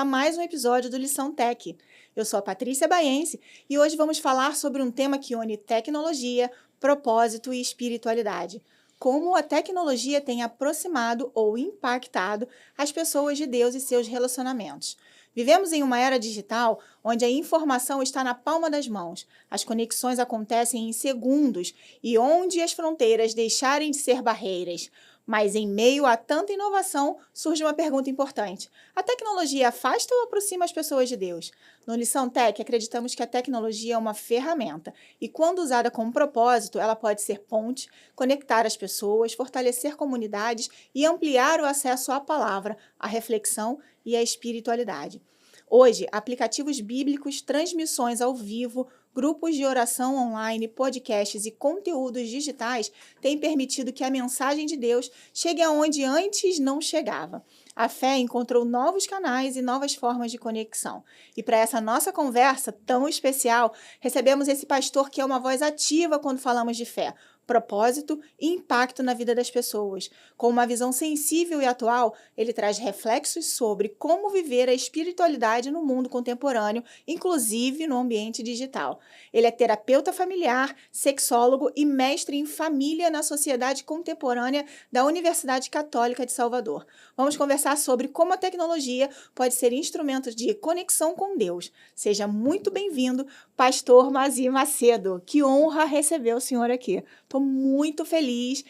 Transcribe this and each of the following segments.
a mais um episódio do Lição Tech. Eu sou a Patrícia Baense e hoje vamos falar sobre um tema que une tecnologia, propósito e espiritualidade. Como a tecnologia tem aproximado ou impactado as pessoas de Deus e seus relacionamentos. Vivemos em uma era digital onde a informação está na palma das mãos, as conexões acontecem em segundos e onde as fronteiras deixarem de ser barreiras. Mas em meio a tanta inovação, surge uma pergunta importante. A tecnologia afasta ou aproxima as pessoas de Deus? No Lição Tech, acreditamos que a tecnologia é uma ferramenta e, quando usada com propósito, ela pode ser ponte, conectar as pessoas, fortalecer comunidades e ampliar o acesso à palavra, à reflexão e à espiritualidade. Hoje, aplicativos bíblicos, transmissões ao vivo, grupos de oração online, podcasts e conteúdos digitais têm permitido que a mensagem de Deus chegue aonde antes não chegava. A fé encontrou novos canais e novas formas de conexão. E para essa nossa conversa tão especial, recebemos esse pastor que é uma voz ativa quando falamos de fé, propósito e impacto na vida das pessoas. Com uma visão sensível e atual, ele traz reflexos sobre como viver a espiritualidade no mundo contemporâneo, inclusive no ambiente digital. Ele é terapeuta familiar, sexólogo e mestre em família na Sociedade Contemporânea da Universidade Católica de Salvador. Vamos conversar sobre como a tecnologia pode ser instrumento de conexão com Deus. Seja muito bem-vindo, pastor Mazir Macedo. Que honra receber o senhor aqui. Estou muito feliz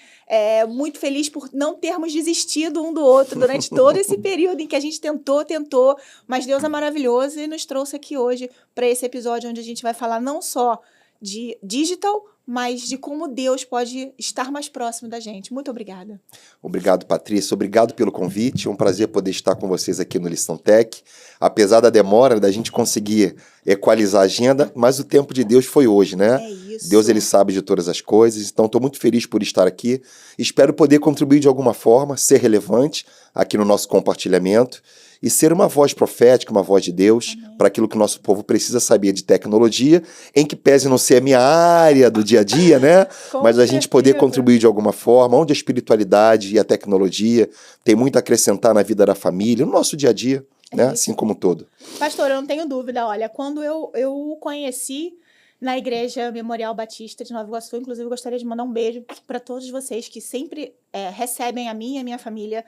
por não termos desistido um do outro durante todo esse período em que a gente tentou, mas Deus é maravilhoso e nos trouxe aqui hoje para esse episódio onde a gente vai falar não só de digital, mas de como Deus pode estar mais próximo da gente. Muito obrigada. Obrigado, Patrícia. Obrigado pelo convite. É um prazer poder estar com vocês aqui no Lição Tech. Apesar da demora da gente conseguir equalizar a agenda, mas o tempo de Deus foi hoje, né? É isso. Deus, ele sabe de todas as coisas. Então, estou muito feliz por estar aqui. Espero poder contribuir de alguma forma, ser relevante aqui no nosso compartilhamento e ser uma voz profética, uma voz de Deus, para aquilo que o nosso povo precisa saber de tecnologia, em que pese não ser a minha área do dia a dia, né? Mas a gente poder contribuir de alguma forma, onde a espiritualidade e a tecnologia tem muito a acrescentar na vida da família, no nosso dia a dia, né? Assim como um todo. Pastor, eu não tenho dúvida, olha, quando eu o conheci na Igreja Memorial Batista de Nova Iguaçu, inclusive eu gostaria de mandar um beijo para todos vocês que sempre recebem a mim e a minha família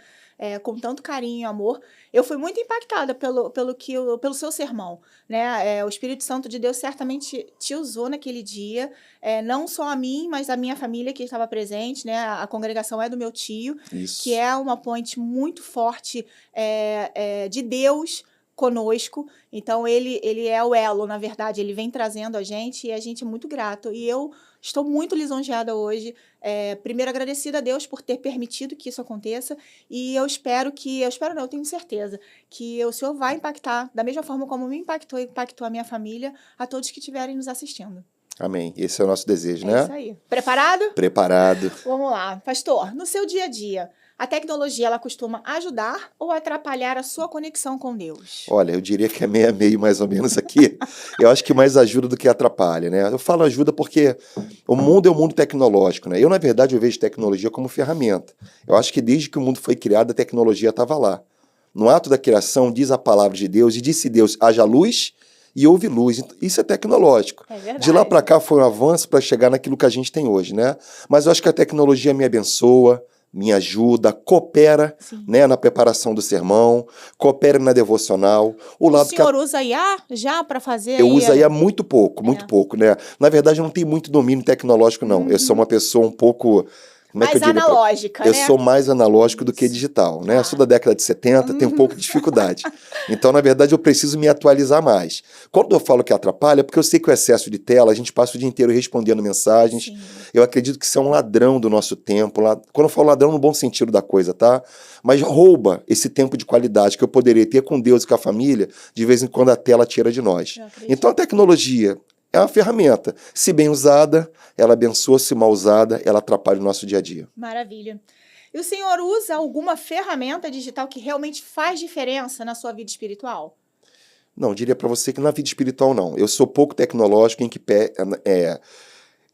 com tanto carinho e amor. Eu fui muito impactada pelo seu sermão, né? O Espírito Santo de Deus certamente te usou naquele dia, não só a mim, mas a minha família que estava presente, né? A congregação é do meu tio, Isso. que é uma ponte muito forte de Deus conosco. Então ele é o elo, na verdade, ele vem trazendo a gente e a gente é muito grato. E eu estou muito lisonjeada hoje, primeiro agradecida a Deus por ter permitido que isso aconteça, e eu tenho certeza que o Senhor vai impactar, da mesma forma como me impactou a minha família, a todos que estiverem nos assistindo. Amém. Esse é o nosso desejo, né? É isso aí. Preparado? Preparado. Vamos lá. Pastor, no seu dia a dia, a tecnologia, ela costuma ajudar ou atrapalhar a sua conexão com Deus? Olha, eu diria que é meio a meio mais ou menos aqui. Eu acho que mais ajuda do que atrapalha, né? Eu falo ajuda porque o mundo é um mundo tecnológico, né? Na verdade, eu vejo tecnologia como ferramenta. Eu acho que desde que o mundo foi criado, a tecnologia estava lá. No ato da criação, diz a palavra de Deus, e disse Deus, haja luz e houve luz. Isso é tecnológico. É verdade. De lá para cá foi um avanço para chegar naquilo que a gente tem hoje, né? Mas eu acho que a tecnologia me abençoa, me ajuda, coopera, né, na preparação do sermão, coopera na devocional. O senhor usa IA já para fazer? Eu uso IA muito pouco, né? Na verdade, eu não tenho muito domínio tecnológico, não. Eu sou uma pessoa um pouco... mais analógica, né? Eu sou mais analógico do que digital, né? Eu sou da década de 70, tenho um pouco de dificuldade. Então, na verdade, eu preciso me atualizar mais. Quando eu falo que atrapalha, é porque eu sei que o excesso de tela, a gente passa o dia inteiro respondendo mensagens. Sim. Eu acredito que isso é um ladrão do nosso tempo. Quando eu falo ladrão, no bom sentido da coisa, tá? Mas rouba esse tempo de qualidade que eu poderia ter com Deus e com a família, de vez em quando a tela tira de nós. Então, a tecnologia é uma ferramenta. Se bem usada, ela abençoa. Se mal usada, ela atrapalha o nosso dia a dia. Maravilha. E o senhor usa alguma ferramenta digital que realmente faz diferença na sua vida espiritual? Não, diria para você que na vida espiritual não. Eu sou pouco tecnológico em que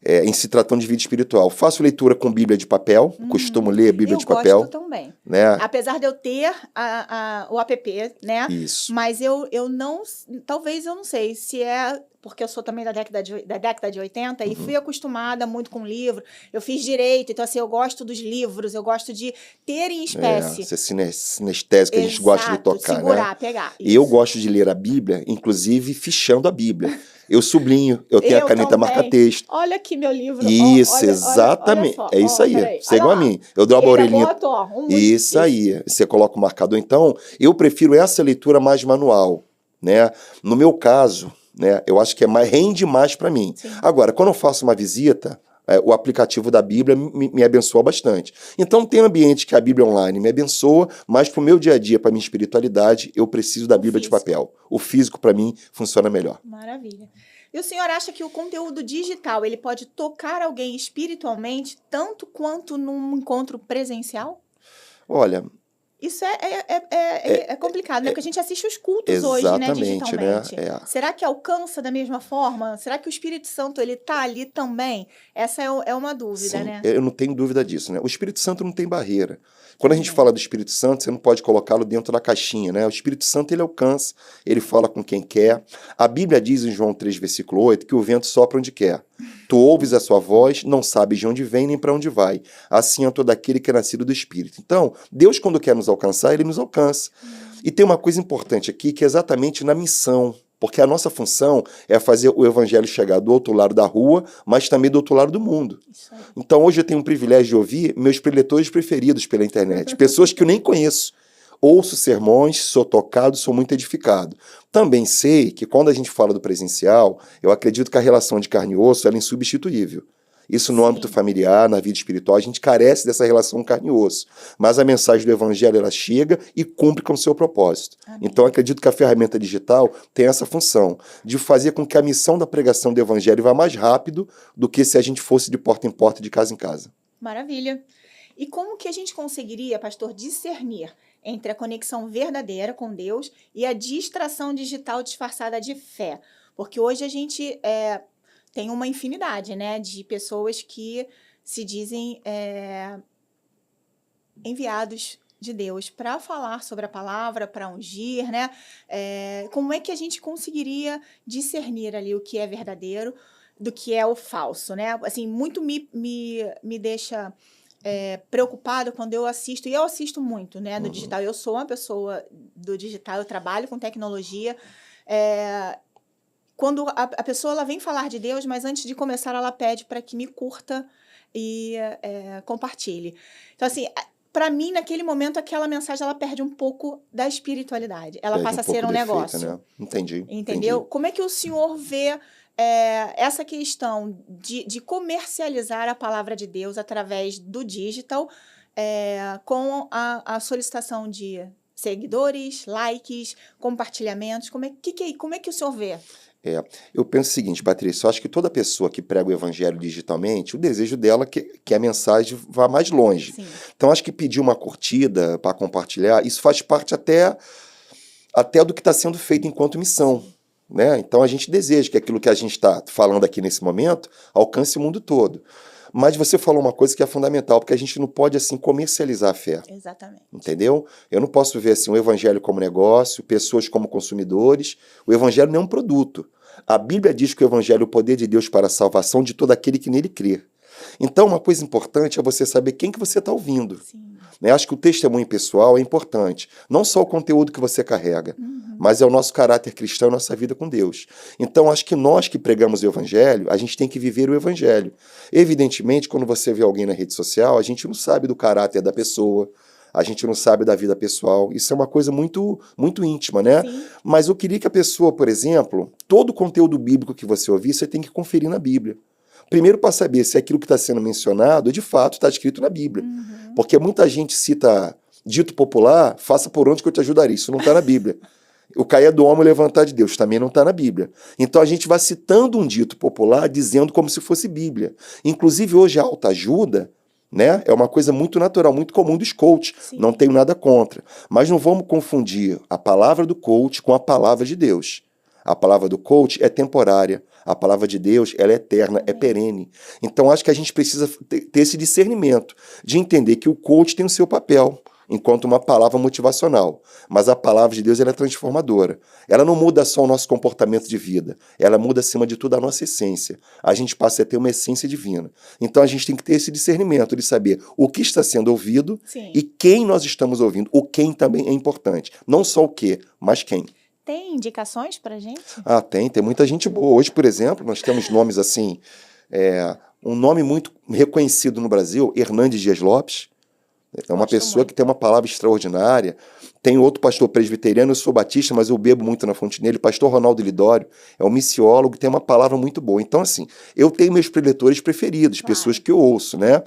em se tratando de vida espiritual. Faço leitura com Bíblia de papel, costumo ler Bíblia de papel. Eu gosto também. Né? Apesar de eu ter o app, né? Isso. Mas eu não, talvez eu não sei se é porque eu sou também da década de 80 e fui acostumada muito com livro. Eu fiz direito, então assim, eu gosto dos livros, eu gosto de ter em espécie. Ser sinestésico, a gente gosta de tocar, segurar, né? pegar. E eu gosto de ler a Bíblia, inclusive fichando a Bíblia. Eu sublinho, eu tenho a caneta marca-texto. Olha aqui meu livro. Isso, exatamente. Olha só. É isso aí. Você é igual a mim. Eu dou uma orelhinha. Isso aí. Você coloca o marcador. Então, eu prefiro essa leitura mais manual, né? No meu caso, né, eu acho que rende mais para mim. Sim. Agora, quando eu faço uma visita, o aplicativo da Bíblia me abençoa bastante. Então, tem ambiente que a Bíblia online me abençoa, mas para o meu dia a dia, para minha espiritualidade, eu preciso da Bíblia de papel. O físico, para mim, funciona melhor. Maravilha. E o senhor acha que o conteúdo digital ele pode tocar alguém espiritualmente tanto quanto num encontro presencial? Olha... Isso é complicado, né? Porque a gente assiste os cultos hoje, né, digitalmente. Né? Será que alcança da mesma forma? Será que o Espírito Santo ele tá ali também? Essa é uma dúvida, Sim, né? Eu não tenho dúvida disso, né? O Espírito Santo não tem barreira. Quando a gente fala do Espírito Santo, você não pode colocá-lo dentro da caixinha, né? O Espírito Santo, ele alcança, ele fala com quem quer. A Bíblia diz em João 3, versículo 8, que o vento sopra onde quer. Tu ouves a sua voz, não sabes de onde vem nem para onde vai. Assim é todo aquele que é nascido do Espírito. Então, Deus, quando quer nos alcançar, ele nos alcança. E tem uma coisa importante aqui, que é exatamente na missão. Porque a nossa função é fazer o evangelho chegar do outro lado da rua, mas também do outro lado do mundo. Então, hoje eu tenho o privilégio de ouvir meus preletores preferidos pela internet. Pessoas que eu nem conheço. Ouço sermões, sou tocado, sou muito edificado. Também sei que quando a gente fala do presencial, eu acredito que a relação de carne e osso ela é insubstituível. Isso no âmbito familiar, na vida espiritual, a gente carece dessa relação carne e osso. Mas a mensagem do evangelho, ela chega e cumpre com o seu propósito. Amém. Então, acredito que a ferramenta digital tem essa função, de fazer com que a missão da pregação do evangelho vá mais rápido do que se a gente fosse de porta em porta, de casa em casa. Maravilha. E como que a gente conseguiria, pastor, discernir entre a conexão verdadeira com Deus e a distração digital disfarçada de fé? Porque hoje a gente tem uma infinidade, né, de pessoas que se dizem enviados de Deus para falar sobre a palavra, para ungir, né? Como é que a gente conseguiria discernir ali o que é verdadeiro do que é o falso, né? Assim, muito me deixa preocupado quando eu assisto, e eu assisto muito, né, no digital. Eu sou uma pessoa do digital, eu trabalho com tecnologia. Quando a pessoa ela vem falar de Deus, mas antes de começar ela pede para que me curta e compartilhe. Então, assim, para mim, naquele momento, aquela mensagem ela perde um pouco da espiritualidade. Ela passa a ser um negócio. Né? Entendi. Entendeu? Como é que o senhor vê essa questão de comercializar a palavra de Deus através do digital com a solicitação de seguidores, likes, compartilhamentos? Como é que o senhor vê? Eu penso o seguinte, Patrícia, eu acho que toda pessoa que prega o evangelho digitalmente, o desejo dela é que a mensagem vá mais longe. Sim. Então, acho que pedir uma curtida para compartilhar, isso faz parte até do que está sendo feito enquanto missão. Né? Então, a gente deseja que aquilo que a gente está falando aqui nesse momento alcance o mundo todo. Mas você falou uma coisa que é fundamental, porque a gente não pode, assim, comercializar a fé. Exatamente. Entendeu? Eu não posso ver, assim, o evangelho como negócio, pessoas como consumidores. O evangelho não é um produto. A Bíblia diz que o evangelho é o poder de Deus para a salvação de todo aquele que nele crê. Então, uma coisa importante é você saber quem que você está ouvindo. Sim. Né? Acho que o testemunho pessoal é importante. Não só o conteúdo que você carrega, mas é o nosso caráter cristão, a nossa vida com Deus. Então, acho que nós que pregamos o evangelho, a gente tem que viver o evangelho. Evidentemente, quando você vê alguém na rede social, a gente não sabe do caráter da pessoa, a gente não sabe da vida pessoal. Isso é uma coisa muito, muito íntima, né? Sim. Mas eu queria que a pessoa, por exemplo, todo o conteúdo bíblico que você ouvir, você tem que conferir na Bíblia. Primeiro, para saber se aquilo que está sendo mencionado, de fato, está escrito na Bíblia. Porque muita gente cita dito popular, faça por onde que eu te ajudarei. Isso não está na Bíblia. O cair do homem e levantar de Deus também não está na Bíblia. Então a gente vai citando um dito popular, dizendo como se fosse Bíblia. Inclusive hoje a autoajuda, né, é uma coisa muito natural, muito comum dos coaches. Sim. Não tenho nada contra. Mas não vamos confundir a palavra do coach com a palavra de Deus. A palavra do coach é temporária, A palavra de Deus, ela é eterna, é perene. Então, acho que a gente precisa ter esse discernimento de entender que o coach tem o seu papel enquanto uma palavra motivacional. Mas a palavra de Deus, ela é transformadora. Ela não muda só o nosso comportamento de vida. Ela muda, acima de tudo, a nossa essência. A gente passa a ter uma essência divina. Então, a gente tem que ter esse discernimento de saber o que está sendo ouvido Sim. e quem nós estamos ouvindo. O quem também é importante. Não só o que, mas quem. Tem indicações pra gente? Ah, tem muita gente boa. Hoje, por exemplo, nós temos nomes assim, um nome muito reconhecido no Brasil, Hernandes Dias Lopes. É uma pessoa que tem uma palavra extraordinária. Tem outro pastor presbiteriano, eu sou batista, mas eu bebo muito na fonte nele, pastor Ronaldo Lidório, é um missiólogo, tem uma palavra muito boa. Então, assim, eu tenho meus preletores preferidos, pessoas que eu ouço, né?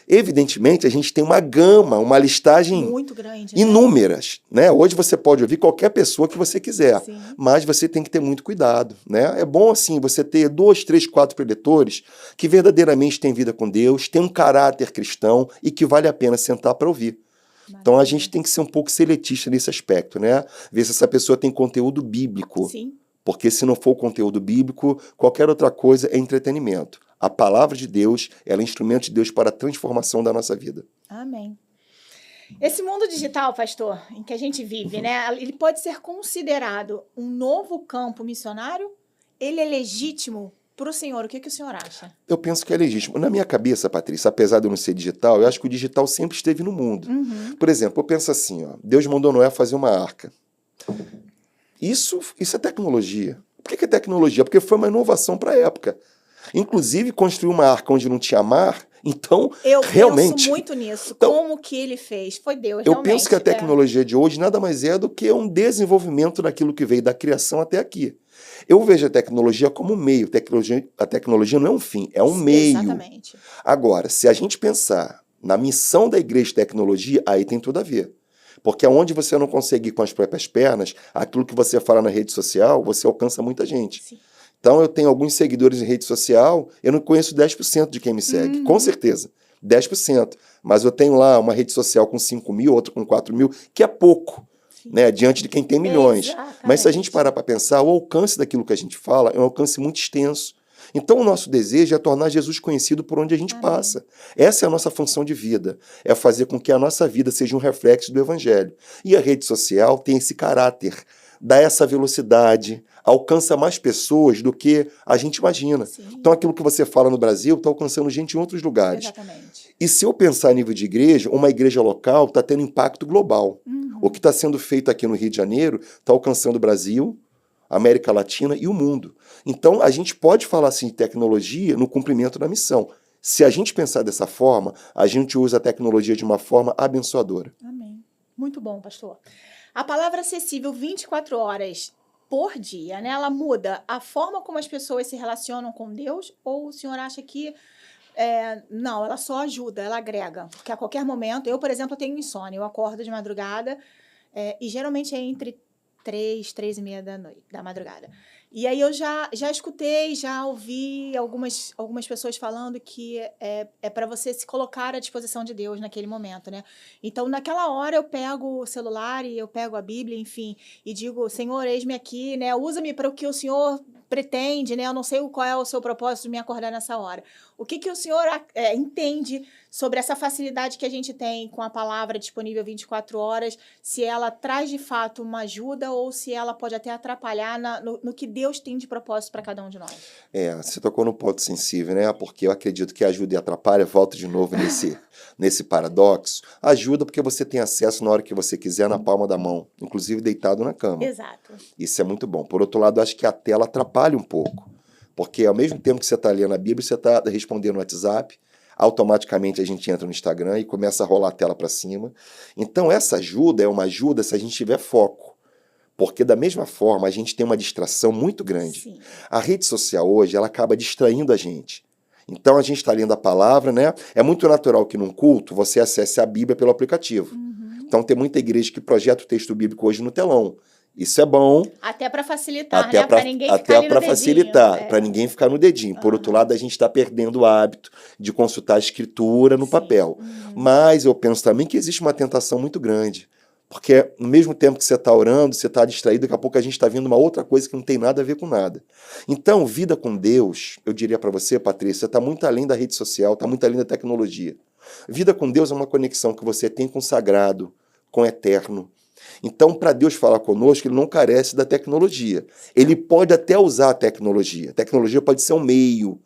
Evidentemente, a gente tem uma gama, uma listagem muito grande, né? Inúmeras, né? Hoje você pode ouvir qualquer pessoa que você quiser, Sim. mas você tem que ter muito cuidado, né? É bom, assim, você ter 2, 3, 4 preletores que verdadeiramente têm vida com Deus, têm um caráter cristão e que vale a pena sentar para ouvir. Então a gente tem que ser um pouco seletista nesse aspecto, né? Ver se essa pessoa tem conteúdo bíblico. Sim. Porque se não for conteúdo bíblico, qualquer outra coisa é entretenimento. A palavra de Deus, ela é instrumento de Deus para a transformação da nossa vida. Amém. Esse mundo digital, pastor, em que a gente vive, né? Ele pode ser considerado um novo campo missionário? Ele é legítimo para o senhor? O que o senhor acha? Eu penso que é legítimo. Na minha cabeça, Patrícia, apesar de eu não ser digital, eu acho que o digital sempre esteve no mundo. Uhum. Por exemplo, eu penso assim, ó, Deus mandou Noé fazer uma arca. Isso é tecnologia. Por que é tecnologia? Porque foi uma inovação para a época. Inclusive, construir uma arca onde não tinha mar, então, realmente... Eu penso muito nisso. Então, como que ele fez? Foi Deus, eu realmente. penso que a tecnologia de hoje nada mais é do que um desenvolvimento daquilo que veio da criação até aqui. Eu vejo a tecnologia como um meio. A tecnologia não é um fim, é um meio. Exatamente. Agora, se a gente pensar na missão da igreja de tecnologia, aí tem tudo a ver. Porque onde você não consegue ir com as próprias pernas, aquilo que você fala na rede social, você alcança muita gente. Sim. Então, eu tenho alguns seguidores em rede social, eu não conheço 10% de quem me segue, com certeza, 10%. Mas eu tenho lá uma rede social com 5 mil, outra com 4 mil, que é pouco, né, diante de quem tem milhões. Exatamente. Mas se a gente parar para pensar, o alcance daquilo que a gente fala é um alcance muito extenso. Então, o nosso desejo é tornar Jesus conhecido por onde a gente passa. Essa é a nossa função de vida, é fazer com que a nossa vida seja um reflexo do Evangelho. E a rede social tem esse caráter, dá essa velocidade, alcança mais pessoas do que a gente imagina. Sim. Então, aquilo que você fala no Brasil está alcançando gente em outros lugares. Exatamente. E se eu pensar a nível de igreja, uma igreja local está tendo impacto global. O que está sendo feito aqui no Rio de Janeiro está alcançando o Brasil, América Latina e o mundo. Então, a gente pode falar assim de tecnologia no cumprimento da missão. Se a gente pensar dessa forma, a gente usa a tecnologia de uma forma abençoadora. Amém. Muito bom, pastor. A palavra acessível 24 horas por dia, né? Ela muda a forma como as pessoas se relacionam com Deus? Ou o senhor acha que não, ela só ajuda, ela agrega? Porque a qualquer momento, eu, por exemplo, tenho insônia, eu acordo de madrugada e geralmente é entre 3 e meia da madrugada. E aí eu já escutei, já ouvi algumas pessoas falando que é para você se colocar à disposição de Deus naquele momento, né? Então, naquela hora, eu pego o celular e eu pego a Bíblia, enfim, e digo, Senhor, eis-me aqui, né? Usa-me para o que o Senhor pretende, né? Eu não sei qual é o seu propósito de me acordar nessa hora. O que o senhor entende sobre essa facilidade que a gente tem com a palavra disponível 24 horas, se ela traz de fato uma ajuda ou se ela pode até atrapalhar no que Deus tem de propósito para cada um de nós? Você tocou no ponto sensível, né? Porque eu acredito que ajuda e atrapalha, volto de novo nesse paradoxo. Ajuda porque você tem acesso na hora que você quiser, na palma da mão, inclusive deitado na cama. Exato. Isso é muito bom. Por outro lado, acho que a tela atrapalha um pouco. Porque ao mesmo tempo que você está lendo a Bíblia, você está respondendo no WhatsApp, automaticamente a gente entra no Instagram e começa a rolar a tela para cima. Então essa ajuda é uma ajuda se a gente tiver foco. Porque da mesma forma a gente tem uma distração muito grande. Sim. A rede social hoje, ela acaba distraindo a gente. Então a gente está lendo a palavra, né? É muito natural que num culto você acesse a Bíblia pelo aplicativo. Então tem muita igreja que projeta o texto bíblico hoje no telão. Isso é bom. Até para facilitar, até né? Para ninguém ficar até ali no para dedinho. facilitar, para ninguém ficar no dedinho. Por outro lado, a gente está perdendo o hábito de consultar a escritura no papel. Mas eu penso também que existe uma tentação muito grande. Porque no mesmo tempo que você está orando, você está distraído, daqui a pouco a gente está vendo uma outra coisa que não tem nada a ver com nada. Então, vida com Deus, eu diria para você, Patrícia, está muito além da rede social, está muito além da tecnologia. Vida com Deus é uma conexão que você tem com o sagrado, com o eterno. Então, para Deus falar conosco, ele não carece da tecnologia. Ele pode até usar a tecnologia. A tecnologia pode ser um meio,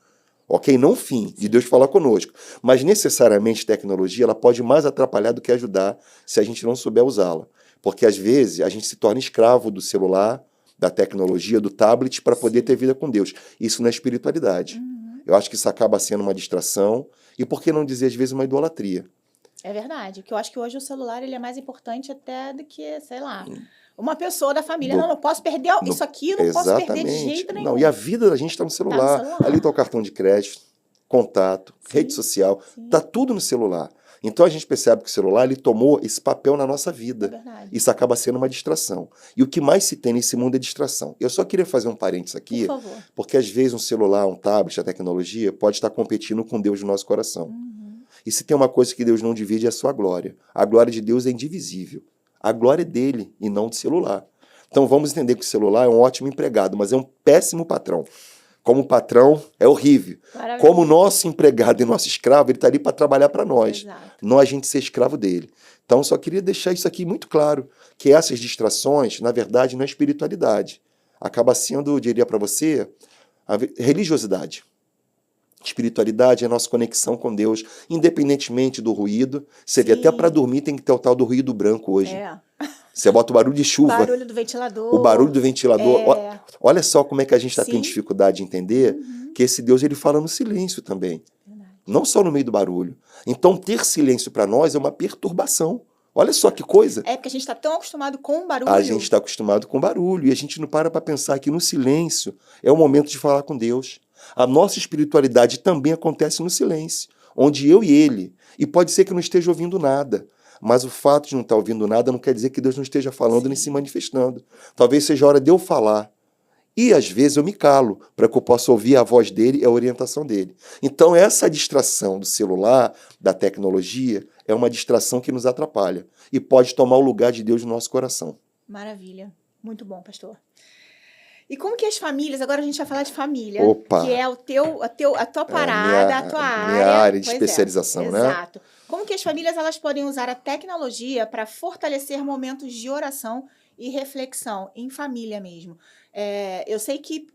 ok? Não um fim de Deus falar conosco. Mas, necessariamente, tecnologia ela pode mais atrapalhar do que ajudar se a gente não souber usá-la. Porque, às vezes, a gente se torna escravo do celular, da tecnologia, do tablet, para poder ter vida com Deus. Isso não é espiritualidade. Eu acho que isso acaba sendo uma distração e, por que não dizer, às vezes, uma idolatria. É verdade, que eu acho que hoje o celular ele é mais importante até do que, sei lá, uma pessoa da família. Não posso perder isso aqui, não posso perder de jeito nenhum. Não, e a vida da gente está no celular. Ali está o cartão de crédito, contato, rede social, está tudo no celular. Então a gente percebe que o celular ele tomou esse papel na nossa vida. É verdade. Isso acaba sendo uma distração. E o que mais se tem nesse mundo é distração. Eu só queria fazer um parênteses aqui, Por favor. porque às vezes um celular, um tablet, a tecnologia pode estar competindo com Deus no nosso coração. E se tem uma coisa que Deus não divide é a sua glória. A glória de Deus é indivisível. A glória é dele e não do celular. Então vamos entender que o celular é um ótimo empregado, mas é um péssimo patrão. Como patrão, é horrível. Maravilha. Como nosso empregado e nosso escravo, ele está ali para trabalhar para nós. Exato. Não a gente ser escravo dele. Então só queria deixar isso aqui muito claro, que essas distrações, na verdade, não é espiritualidade. Acaba sendo, eu diria para você, a religiosidade. Espiritualidade é a nossa conexão com Deus, independentemente do ruído. Você vê, até para dormir tem que ter o tal do ruído branco hoje. É. Você bota o barulho de chuva. Barulho do ventilador. O barulho do ventilador. É. Olha só como é que a gente está Sim. tendo dificuldade de entender que esse Deus ele fala no silêncio também. Verdade. Não só no meio do barulho. Então ter silêncio para nós é uma perturbação. Olha só que coisa. É porque a gente está tão acostumado com o barulho. A gente está acostumado com barulho e a gente não para pensar que no silêncio é o momento de falar com Deus. A nossa espiritualidade também acontece no silêncio, onde eu e ele, e pode ser que eu não esteja ouvindo nada, mas o fato de não estar ouvindo nada não quer dizer que Deus não esteja falando nem se manifestando. Talvez seja a hora de eu falar. E às vezes eu me calo para que eu possa ouvir a voz dele e a orientação dele. Então essa distração do celular, da tecnologia, é uma distração que nos atrapalha e pode tomar o lugar de Deus no nosso coração. Maravilha. Muito bom, pastor. E como que as famílias, agora a gente vai falar de família, Opa. que é a tua parada, a tua área. Minha área de Pois especialização, né? Exato. Como que as famílias elas podem usar a tecnologia para fortalecer momentos de oração e reflexão em família mesmo? Eu sei que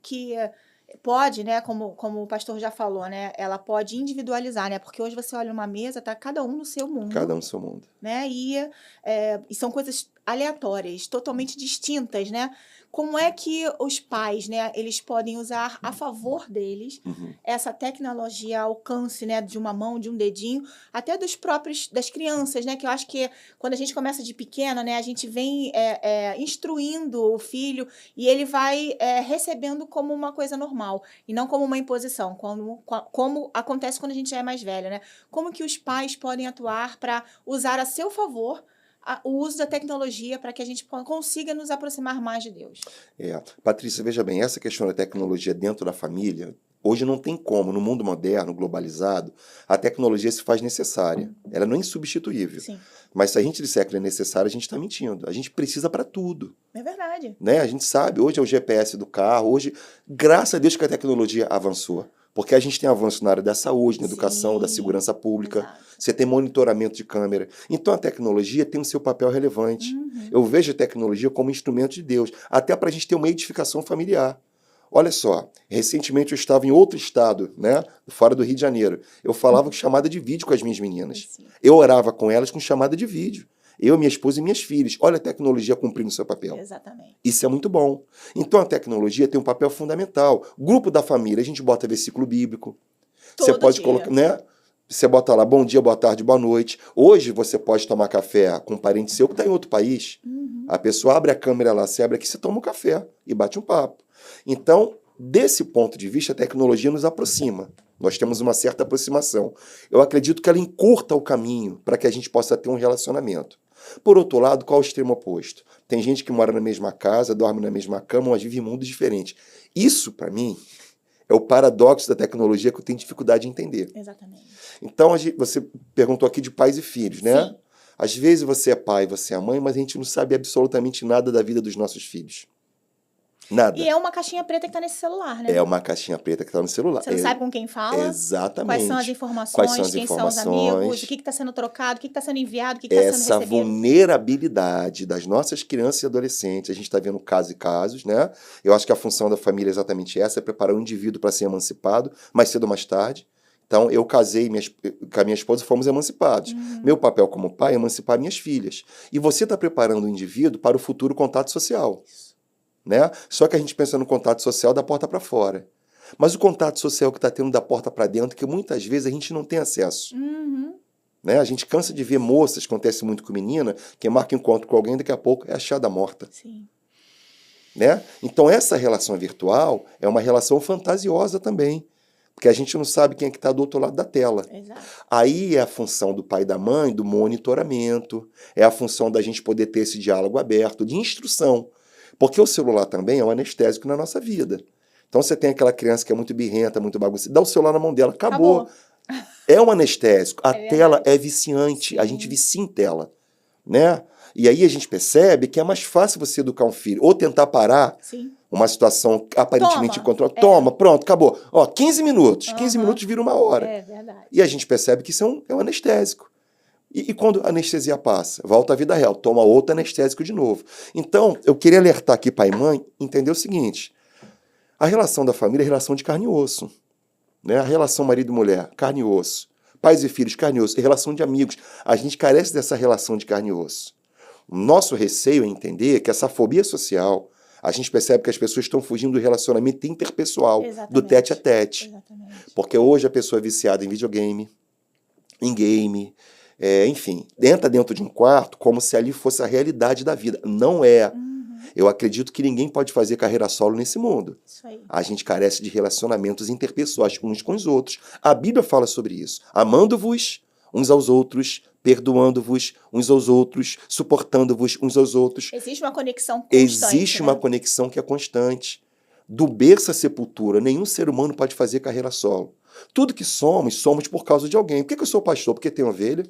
pode, né, como o pastor já falou, né, ela pode individualizar, né, porque hoje você olha uma mesa, tá cada um no seu mundo. Cada um no seu mundo. Né, e são coisas aleatórias, totalmente distintas, né? Como é que os pais, né, eles podem usar a favor deles essa tecnologia ao alcance, né, de uma mão, de um dedinho, até das crianças, né, que eu acho que quando a gente começa de pequena, né, a gente vem instruindo o filho e ele vai recebendo como uma coisa normal e não como uma imposição, como acontece quando a gente já é mais velho, né? Como que os pais podem atuar para usar a seu favor o uso da tecnologia para que a gente consiga nos aproximar mais de Deus. Patrícia, veja bem, essa questão da tecnologia dentro da família, hoje não tem como, no mundo moderno, globalizado, a tecnologia se faz necessária. Ela não é insubstituível. Sim. Mas se a gente disser que ela é necessária, a gente está mentindo. A gente precisa para tudo. É verdade. Né? A gente sabe, hoje é o GPS do carro, hoje, graças a Deus que a tecnologia avançou. Porque a gente tem avanço na área da saúde, na educação, da segurança pública. Exato. Você tem monitoramento de câmera. Então a tecnologia tem o seu papel relevante. Eu vejo a tecnologia como instrumento de Deus, até para a gente ter uma edificação familiar. Olha só, recentemente eu estava em outro estado, né, fora do Rio de Janeiro. Eu falava com chamada de vídeo com as minhas meninas. Eu orava com elas com chamada de vídeo. Eu, minha esposa e minhas filhas. Olha a tecnologia cumprindo o seu papel. Exatamente. Isso é muito bom. Então a tecnologia tem um papel fundamental. Grupo da família, a gente bota versículo bíblico. Você pode colocar, né? Você bota lá, bom dia, boa tarde, boa noite. Hoje você pode tomar café com um parente seu que está em outro país. A pessoa abre a câmera lá, você abre aqui, você toma um café e bate um papo. Então, desse ponto de vista, a tecnologia nos aproxima. Nós temos uma certa aproximação. Eu acredito que ela encurta o caminho para que a gente possa ter um relacionamento. Por outro lado, qual é o extremo oposto? Tem gente que mora na mesma casa, dorme na mesma cama, mas vive em mundos diferentes. Isso, para mim, é o paradoxo da tecnologia que eu tenho dificuldade de entender. Exatamente. Então, você perguntou aqui de pais e filhos, né? Sim. Às vezes você é pai, você é mãe, mas a gente não sabe absolutamente nada da vida dos nossos filhos. Nada. E é uma caixinha preta que tá nesse celular, né? É uma caixinha preta que está no celular. Você não sabe com quem fala, Exatamente. quais são as informações, quem são os amigos, o que está sendo trocado, o que está sendo enviado, o que está sendo Essa recebido. vulnerabilidade das nossas crianças e adolescentes, a gente está vendo casos e casos, né? Eu acho que a função da família é exatamente essa, é preparar o indivíduo para ser emancipado, mais cedo ou mais tarde. Então, eu casei com a minha esposa e fomos emancipados. Meu papel como pai é emancipar minhas filhas. E você está preparando o indivíduo para o futuro contato social. Né? Só que a gente pensa no contato social da porta para fora. Mas o contato social que está tendo da porta para dentro, que muitas vezes a gente não tem acesso. Né? A gente cansa de ver moças, acontece muito com menina, que marca encontro com alguém, daqui a pouco é achada morta. Sim. Né? Então essa relação virtual é uma relação fantasiosa também, porque a gente não sabe quem é que está do outro lado da tela. Exato. Aí é a função do pai e da mãe, do monitoramento, é a função da gente poder ter esse diálogo aberto, de instrução. Porque o celular também é um anestésico na nossa vida. Então você tem aquela criança que é muito birrenta, muito bagunceira, dá o celular na mão dela, acabou. É um anestésico. A tela é viciante, a gente vicia em tela. Né? E aí a gente percebe que é mais fácil você educar um filho, ou tentar parar uma situação aparentemente incontrolável. Toma, pronto, acabou. Ó, 15 minutos. 15 minutos vira uma hora. É verdade. E a gente percebe que isso é um anestésico. E quando a anestesia passa? Volta à vida real, toma outro anestésico de novo. Então, eu queria alertar aqui pai e mãe, entender o seguinte, a relação da família é relação de carne e osso. Né? A relação marido e mulher, carne e osso. Pais e filhos, carne e osso. E relação de amigos. A gente carece dessa relação de carne e osso. O nosso receio é entender que essa fobia social, a gente percebe que as pessoas estão fugindo do relacionamento interpessoal, do tete a tete. Exatamente. Porque hoje a pessoa é viciada em videogame, em game, enfim, entra dentro de um quarto como se ali fosse a realidade da vida. Não é. Eu acredito que ninguém pode fazer carreira solo nesse mundo. Isso aí. A gente carece de relacionamentos interpessoais uns com os outros. A Bíblia fala sobre isso. Amando-vos uns aos outros, perdoando-vos uns aos outros, suportando-vos uns aos outros. Existe uma conexão constante. Existe uma conexão que é constante. Do berço à sepultura, nenhum ser humano pode fazer carreira solo. Tudo que somos, somos por causa de alguém. Por que eu sou pastor? Porque tem ovelha.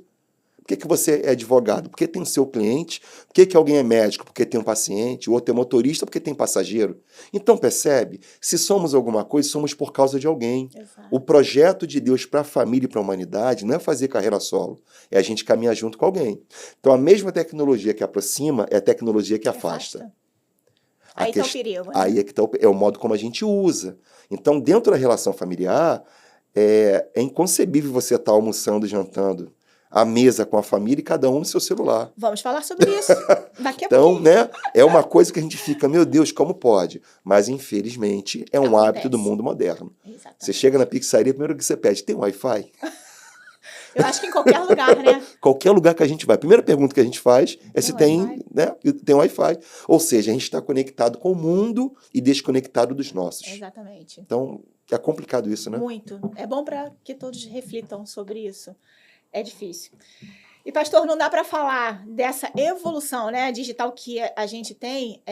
Por que você é advogado? Porque tem o seu cliente. Por que alguém é médico? Porque tem um paciente. O outro é motorista porque tem passageiro. Então, percebe? Se somos alguma coisa, somos por causa de alguém. Exato. O projeto de Deus para a família e para a humanidade não é fazer carreira solo. É a gente caminhar junto com alguém. Então, a mesma tecnologia que aproxima é a tecnologia que afasta. Aí está o perigo. Né? Aí é que é o modo como a gente usa. Então, dentro da relação familiar, é inconcebível você estar almoçando, jantando à mesa com a família e cada um no seu celular. Vamos falar sobre isso daqui a então, pouquinho. né, é uma coisa que a gente fica, meu Deus, como pode? Mas, infelizmente, é um hábito do mundo moderno. Exatamente. Você chega na pizzaria, primeiro que você pede, tem Wi-Fi? Eu acho que em qualquer lugar, né? Qualquer lugar que a gente vai. A primeira pergunta que a gente faz é se tem, né, tem Wi-Fi. Ou seja, a gente está conectado com o mundo e desconectado dos nossos. Exatamente. Então, é complicado isso, né? Muito. É bom para que todos reflitam sobre isso. É difícil. E, pastor, não dá para falar dessa evolução, né, digital que a gente tem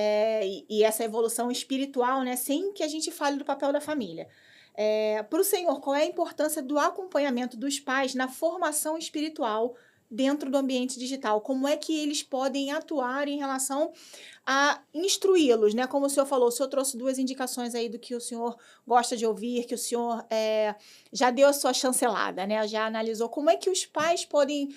e essa evolução espiritual, né, sem que a gente fale do papel da família. Para o Senhor, qual é a importância do acompanhamento dos pais na formação espiritual dentro do ambiente digital? Como é que eles podem atuar em relação a instruí-los, né? Como o senhor falou, o senhor trouxe 2 indicações aí do que o senhor gosta de ouvir, que o senhor já deu a sua chancelada, né? Já analisou. Como é que os pais podem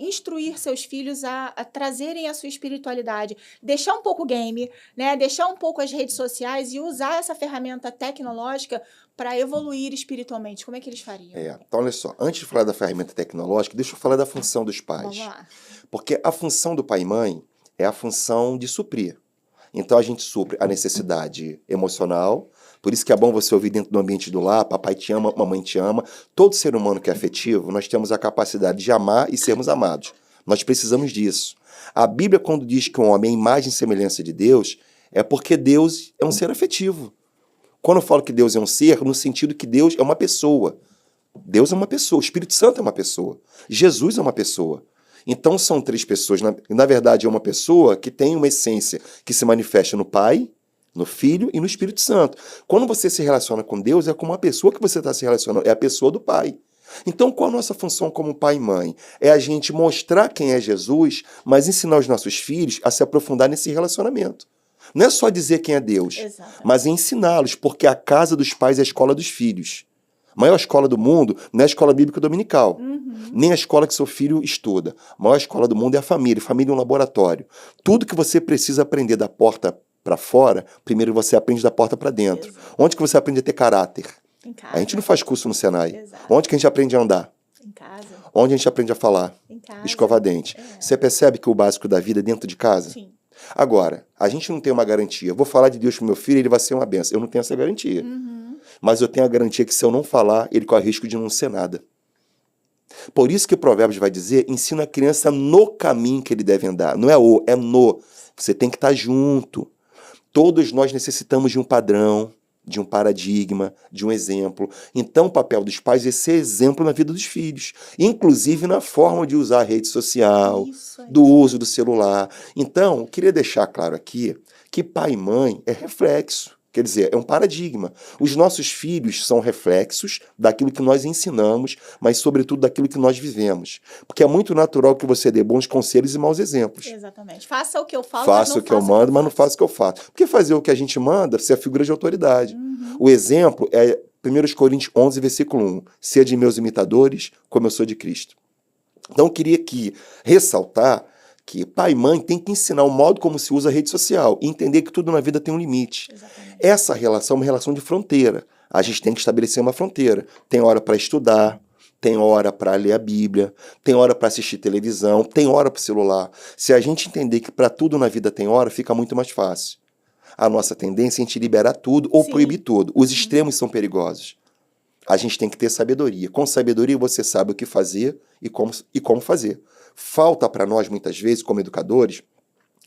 instruir seus filhos a trazerem a sua espiritualidade, deixar um pouco o game, né? Deixar um pouco as redes sociais e usar essa ferramenta tecnológica para evoluir espiritualmente? Como é que eles fariam? Então, olha só, antes de falar da ferramenta tecnológica, deixa eu falar da função dos pais. Vamos lá. Porque a função do pai e mãe é a função de suprir. Então, a gente supre a necessidade emocional, por isso que é bom você ouvir dentro do ambiente do lar, papai te ama, mamãe te ama. Todo ser humano que é afetivo, nós temos a capacidade de amar e sermos amados. Nós precisamos disso. A Bíblia, quando diz que um homem é imagem e semelhança de Deus, é porque Deus é um ser afetivo. Quando eu falo que Deus é um ser, no sentido que Deus é uma pessoa. Deus é uma pessoa, o Espírito Santo é uma pessoa, Jesus é uma pessoa. Então são 3 pessoas. Na verdade, é uma pessoa que tem uma essência que se manifesta no Pai, no Filho e no Espírito Santo. Quando você se relaciona com Deus, é como uma pessoa que você está se relacionando, é a pessoa do Pai. Então, qual a nossa função como pai e mãe? É a gente mostrar quem é Jesus, mas ensinar os nossos filhos a se aprofundar nesse relacionamento. Não é só dizer quem é Deus, mas Exatamente. ensiná-los, porque a casa dos pais é a escola dos filhos. A maior escola do mundo não é a escola bíblica dominical, Uhum. nem a escola que seu filho estuda. A maior escola do mundo é a família. Família é um laboratório. Tudo que você precisa aprender da porta para fora, primeiro você aprende da porta para dentro. Exato. Onde que você aprende a ter caráter? Em A gente não casa. faz curso no Senai. Exato. Onde que a gente aprende a andar? Em casa. Onde a gente aprende a falar? Em casa. Escovar dente. É. Você percebe que o básico da vida é dentro de casa? Sim. Agora, a gente não tem uma garantia. Eu vou falar de Deus pro meu filho, ele vai ser uma benção. Eu não tenho essa garantia. Uhum. Mas eu tenho a garantia que se eu não falar, ele corre risco de não ser nada. Por isso que Provérbios vai dizer, ensina a criança no caminho que ele deve andar. Não é o, é no. Você tem que estar junto. Todos nós necessitamos de um padrão, de um paradigma, de um exemplo. Então, o papel dos pais é ser exemplo na vida dos filhos, inclusive na forma de usar a rede social, Isso aí. do uso do celular. Então, eu queria deixar claro aqui que pai e mãe é reflexo. Quer dizer, é um paradigma. Os nossos filhos são reflexos daquilo que nós ensinamos, mas, sobretudo, daquilo que nós vivemos. Porque é muito natural que você dê bons conselhos e maus exemplos. Exatamente. Faça o que eu falo, Faça o que eu mando, mas não faça o que eu faço. Porque fazer o que a gente manda, você é a figura de autoridade. Uhum. O exemplo é 1 Coríntios 11, versículo 1. Sede meus imitadores, como eu sou de Cristo. Então, eu queria aqui ressaltar que pai e mãe tem que ensinar o modo como se usa a rede social e entender que tudo na vida tem um limite. Exatamente. Essa relação é uma relação de fronteira. A gente tem que estabelecer uma fronteira. Tem hora para estudar, tem hora para ler a Bíblia, tem hora para assistir televisão, tem hora para o celular. Se a gente entender que para tudo na vida tem hora, fica muito mais fácil. A nossa tendência é a gente liberar tudo ou Sim. proibir tudo. Os extremos são perigosos. A gente tem que ter sabedoria. Com sabedoria você sabe o que fazer e como fazer. Falta para nós, muitas vezes, como educadores,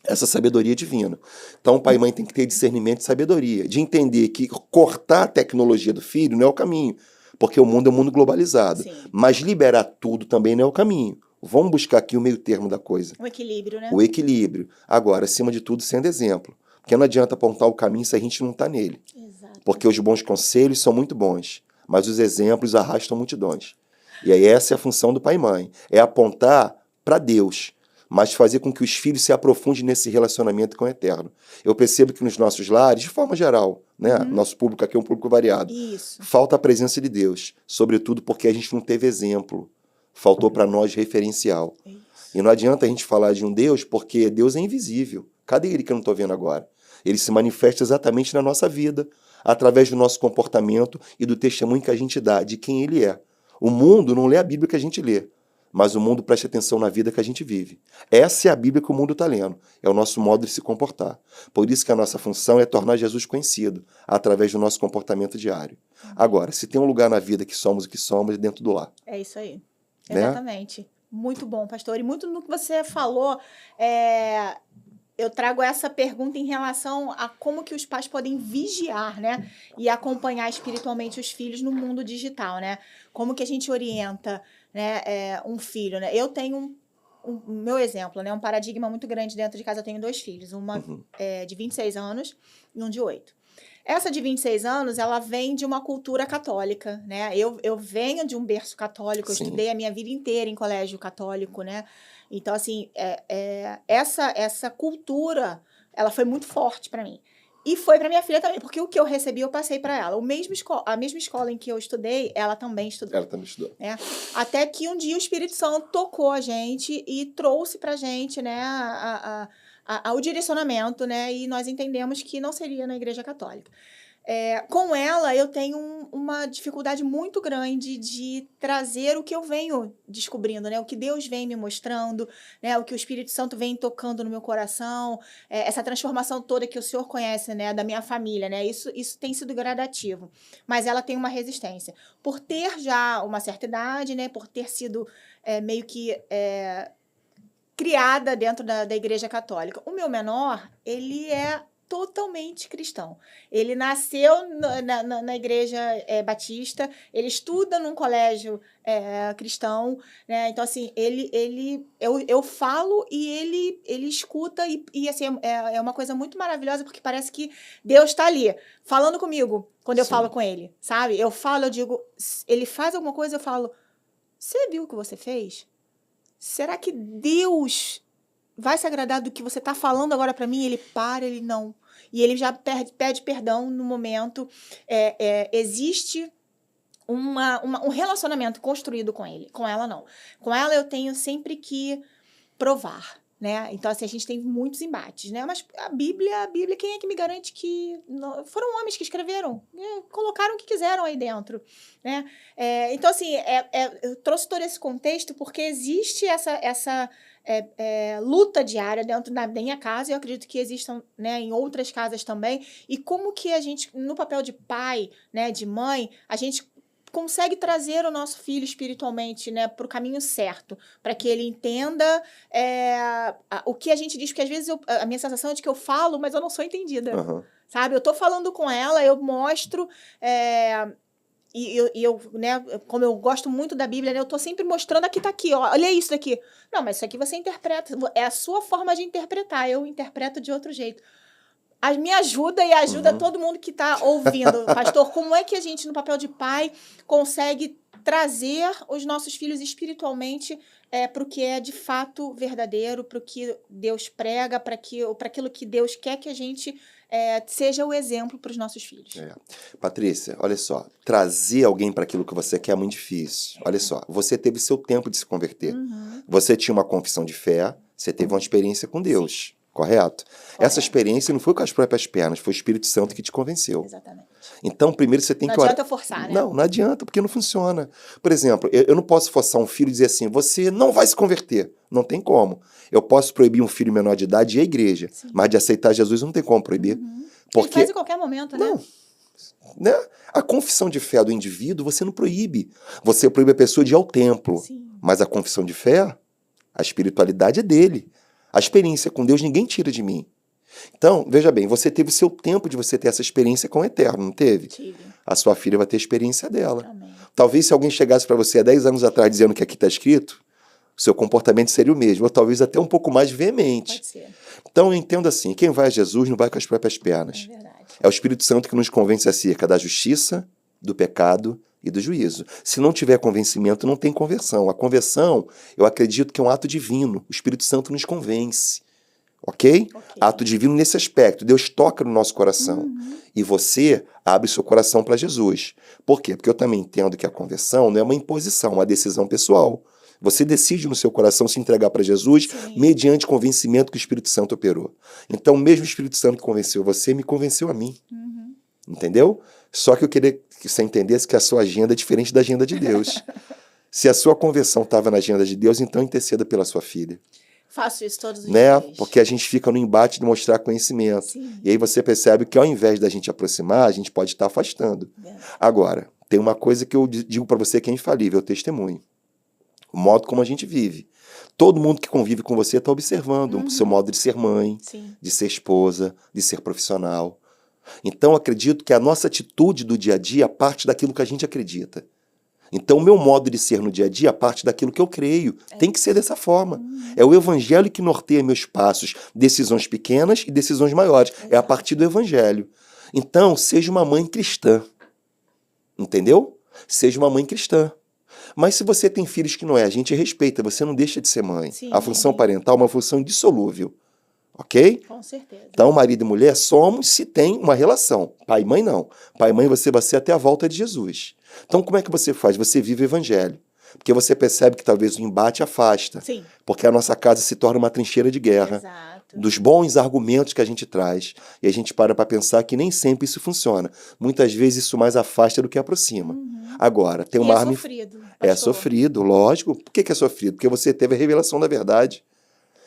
essa sabedoria divina. Então, pai e mãe tem que ter discernimento e sabedoria, de entender que cortar a tecnologia do filho não é o caminho, porque o mundo é um mundo globalizado. Sim. Mas liberar tudo também não é o caminho. Vamos buscar aqui o meio termo da coisa. O equilíbrio, né? O equilíbrio. Agora, acima de tudo, sendo exemplo. Porque não adianta apontar o caminho se a gente não está nele. Exato. Porque os bons conselhos são muito bons, mas os exemplos arrastam multidões. E aí essa é a função do pai e mãe, é apontar para Deus, mas fazer com que os filhos se aprofundem nesse relacionamento com o eterno. Eu percebo que nos nossos lares, de forma geral, né, nosso público aqui é um público variado, Isso. falta a presença de Deus, sobretudo porque a gente não teve exemplo, faltou para nós referencial. Isso. E não adianta a gente falar de um Deus, porque Deus é invisível. Cadê ele que eu não estou vendo agora? Ele se manifesta exatamente na nossa vida, através do nosso comportamento e do testemunho que a gente dá de quem ele é. O mundo não lê a Bíblia que a gente lê, mas o mundo presta atenção na vida que a gente vive. Essa é a Bíblia que o mundo está lendo, é o nosso modo de se comportar. Por isso que a nossa função é tornar Jesus conhecido, através do nosso comportamento diário. Agora, se tem um lugar na vida que somos o que somos, é dentro do lar. É isso aí. Né? Exatamente. Muito bom, pastor. E muito no que você falou, eu trago essa pergunta em relação a como que os pais podem vigiar, né? E acompanhar espiritualmente os filhos no mundo digital, né? Como que a gente orienta, né, um filho, né? Eu tenho meu exemplo, né? Um paradigma muito grande dentro de casa. Eu tenho 2 filhos, uma de 26 anos e um de 8. Essa de 26 anos, ela vem de uma cultura católica, né? Eu venho de um berço católico, eu Sim. estudei a minha vida inteira em colégio católico, né? Então, assim, essa cultura, ela foi muito forte para mim. E foi para minha filha também, porque o que eu recebi, eu passei para ela. A mesma escola em que eu estudei, ela também estudou. Ela também estudou. Né? Até que um dia o Espírito Santo tocou a gente e trouxe pra gente, né, o direcionamento, né? E nós entendemos que não seria na Igreja Católica. Com ela, eu tenho uma dificuldade muito grande de trazer o que eu venho descobrindo, né? O que Deus vem me mostrando, né? O que o Espírito Santo vem tocando no meu coração, essa transformação toda que o Senhor conhece, né? Da minha família, né? Isso tem sido gradativo, mas ela tem uma resistência. Por ter já uma certa idade, né? Por ter sido meio que criada dentro da Igreja Católica. O meu menor, ele é totalmente cristão. Ele nasceu na igreja batista, ele estuda num colégio cristão, né? Então, assim, eu falo e ele escuta e assim, é uma coisa muito maravilhosa, porque parece que Deus está ali, falando comigo, quando eu Sim. falo com ele, sabe? Eu digo, ele faz alguma coisa, eu falo, você viu o que você fez? Será que Deus vai se agradar do que você está falando agora para mim? Ele para, ele não. E ele já pede perdão no momento. Existe um relacionamento construído com ele. Com ela, não. Com ela, eu tenho sempre que provar, né? Então, assim, a gente tem muitos embates, né? Mas a Bíblia, quem é que me garante que... Não, foram homens que escreveram, colocaram o que quiseram aí dentro, né? Então, assim, eu trouxe todo esse contexto porque existe essa luta diária dentro da minha casa, e eu acredito que existam, né, em outras casas também, e como que a gente, no papel de pai, né, de mãe, a gente consegue trazer o nosso filho espiritualmente, né, para o caminho certo, para que ele entenda o que a gente diz, porque às vezes a minha sensação é de que eu falo, mas eu não sou entendida, sabe? Eu tô falando com ela, eu mostro, e eu, né, como eu gosto muito da Bíblia, né, eu tô sempre mostrando, aqui tá aqui, ó, olha isso daqui. Não, mas isso aqui você interpreta, é a sua forma de interpretar, eu interpreto de outro jeito. Me ajuda e ajuda todo mundo que está ouvindo. Pastor, como é que a gente, no papel de pai, consegue trazer os nossos filhos espiritualmente para o que é de fato verdadeiro, para o que Deus prega, para aquilo que Deus quer que a gente seja o exemplo para os nossos filhos? Patrícia, olha só, trazer alguém para aquilo que você quer é muito difícil. Olha só, você teve seu tempo de se converter. Você tinha uma confissão de fé, você teve uma experiência com Deus. Sim. Correto? Essa experiência não foi com as próprias pernas, foi o Espírito Santo que te convenceu. Exatamente. Então, primeiro você tem que... Não adianta forçar, né? Não adianta, porque não funciona. Por exemplo, eu não posso forçar um filho e dizer assim, você não vai se converter. Não tem como. Eu posso proibir um filho menor de idade e ir à igreja, mas de aceitar Jesus não tem como proibir. Porque... Ele faz em qualquer momento, né? Não. Né? A confissão de fé do indivíduo você não proíbe. Você proíbe a pessoa de ir ao templo. Sim. Mas a confissão de fé, a espiritualidade é dele. A experiência com Deus ninguém tira de mim. Então, veja bem, você teve o seu tempo de você ter essa experiência com o Eterno, não teve? Tive. A sua filha vai ter a experiência dela. Amém. Talvez se alguém chegasse para você há 10 anos atrás dizendo que aqui está escrito, o seu comportamento seria o mesmo, ou talvez até um pouco mais veemente. Pode ser. Então, eu entendo assim, quem vai a Jesus não vai com as próprias pernas. É verdade. É o Espírito Santo que nos convence acerca da justiça, do pecado e do juízo. Se não tiver convencimento, não tem conversão. A conversão, eu acredito que é um ato divino. O Espírito Santo nos convence. Ok? Ato divino nesse aspecto. Deus toca no nosso coração. E você abre seu coração para Jesus. Por quê? Porque eu também entendo que a conversão não é uma imposição, é uma decisão pessoal. Você decide no seu coração se entregar para Jesus mediante convencimento que o Espírito Santo operou. Então, mesmo o Espírito Santo que convenceu você, me convenceu a mim. Entendeu? Só que eu queria que você entendesse que a sua agenda é diferente da agenda de Deus. Se a sua conversão estava na agenda de Deus, então interceda pela sua filha. Faço isso todos os dias. dias. Porque a gente fica no embate de mostrar conhecimento. Sim. E aí você percebe que ao invés da gente aproximar, a gente pode estar afastando. Agora, tem uma coisa que eu digo para você que é infalível, é o testemunho. O modo como a gente vive. Todo mundo que convive com você está observando o seu modo de ser mãe, de ser esposa, de ser profissional. Então, acredito que a nossa atitude do dia a dia parte daquilo que a gente acredita. Então, o meu modo de ser no dia a dia parte daquilo que eu creio. Tem que ser dessa forma. É o evangelho que norteia meus passos, decisões pequenas e decisões maiores. É a partir do evangelho. Então, seja uma mãe cristã. Entendeu? Seja uma mãe cristã. Mas se você tem filhos que não é, a gente respeita, você não deixa de ser mãe. Sim, a função parental é uma função indissolúvel. Ok? Com certeza. Então, marido e mulher somos se tem uma relação. Pai e mãe não. Pai e mãe você vai ser até a volta de Jesus. Então, como é que você faz? Você vive o evangelho. Porque você percebe que talvez o embate afasta. Sim. Porque a nossa casa se torna uma trincheira de guerra. Exato. Dos bons argumentos que a gente traz. E a gente para pensar que nem sempre isso funciona. Muitas vezes isso mais afasta do que aproxima. Agora, tem uma arma... É sofrido. É sofrido, lógico. Por que é sofrido? Porque você teve a revelação da verdade.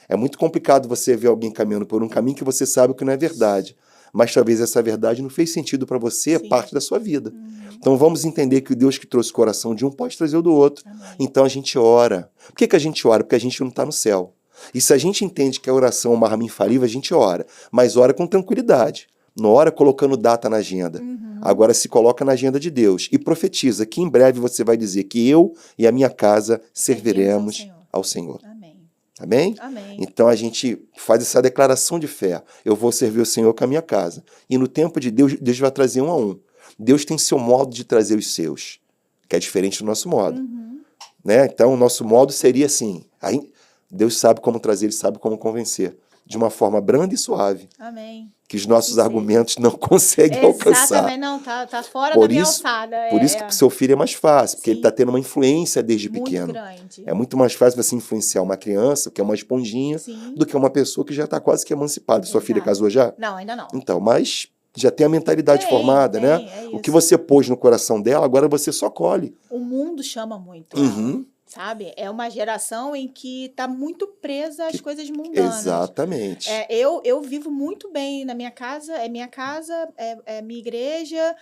É muito complicado você ver alguém caminhando por um caminho que você sabe que não é verdade. Mas talvez essa verdade não fez sentido para você, é parte da sua vida. Então vamos entender que o Deus que trouxe o coração de um pode trazer o do outro. Então a gente ora. Por que a gente ora? Porque a gente não está no céu. E se a gente entende que a oração é uma arma infalível, a gente ora. Mas ora com tranquilidade. Não ora colocando data na agenda. Agora se coloca na agenda de Deus. E profetiza que em breve você vai dizer que eu e a minha casa serviremos ao Senhor. Amém? Amém? Então a gente faz essa declaração de fé. Eu vou servir o Senhor com a minha casa. E no tempo de Deus, Deus vai trazer um a um. Deus tem seu modo de trazer os seus, que é diferente do nosso modo. né? Então, o nosso modo seria assim, aí, Deus sabe como trazer, Ele sabe como convencer, de uma forma branda e suave, Amém. que os nossos Sim, argumentos não conseguem alcançar. exatamente, não, tá fora da Por minha isso, alçada. por isso que para o seu filho é mais fácil, porque ele está Sim, tendo uma influência desde muito pequeno. grande. É muito mais fácil você influenciar uma criança, que é uma esponjinha, Sim, do que uma pessoa que já está quase que emancipada. Sua filha exato. casou já? Não, ainda não. Então, mas já tem a mentalidade formada, né? É O que isso. você pôs no coração dela, agora você só colhe. O mundo chama muito ela, Uhum. sabe? É uma geração em que está muito presa às coisas mundanas. Exatamente. Eu vivo muito bem na minha casa, é minha casa, é minha igreja,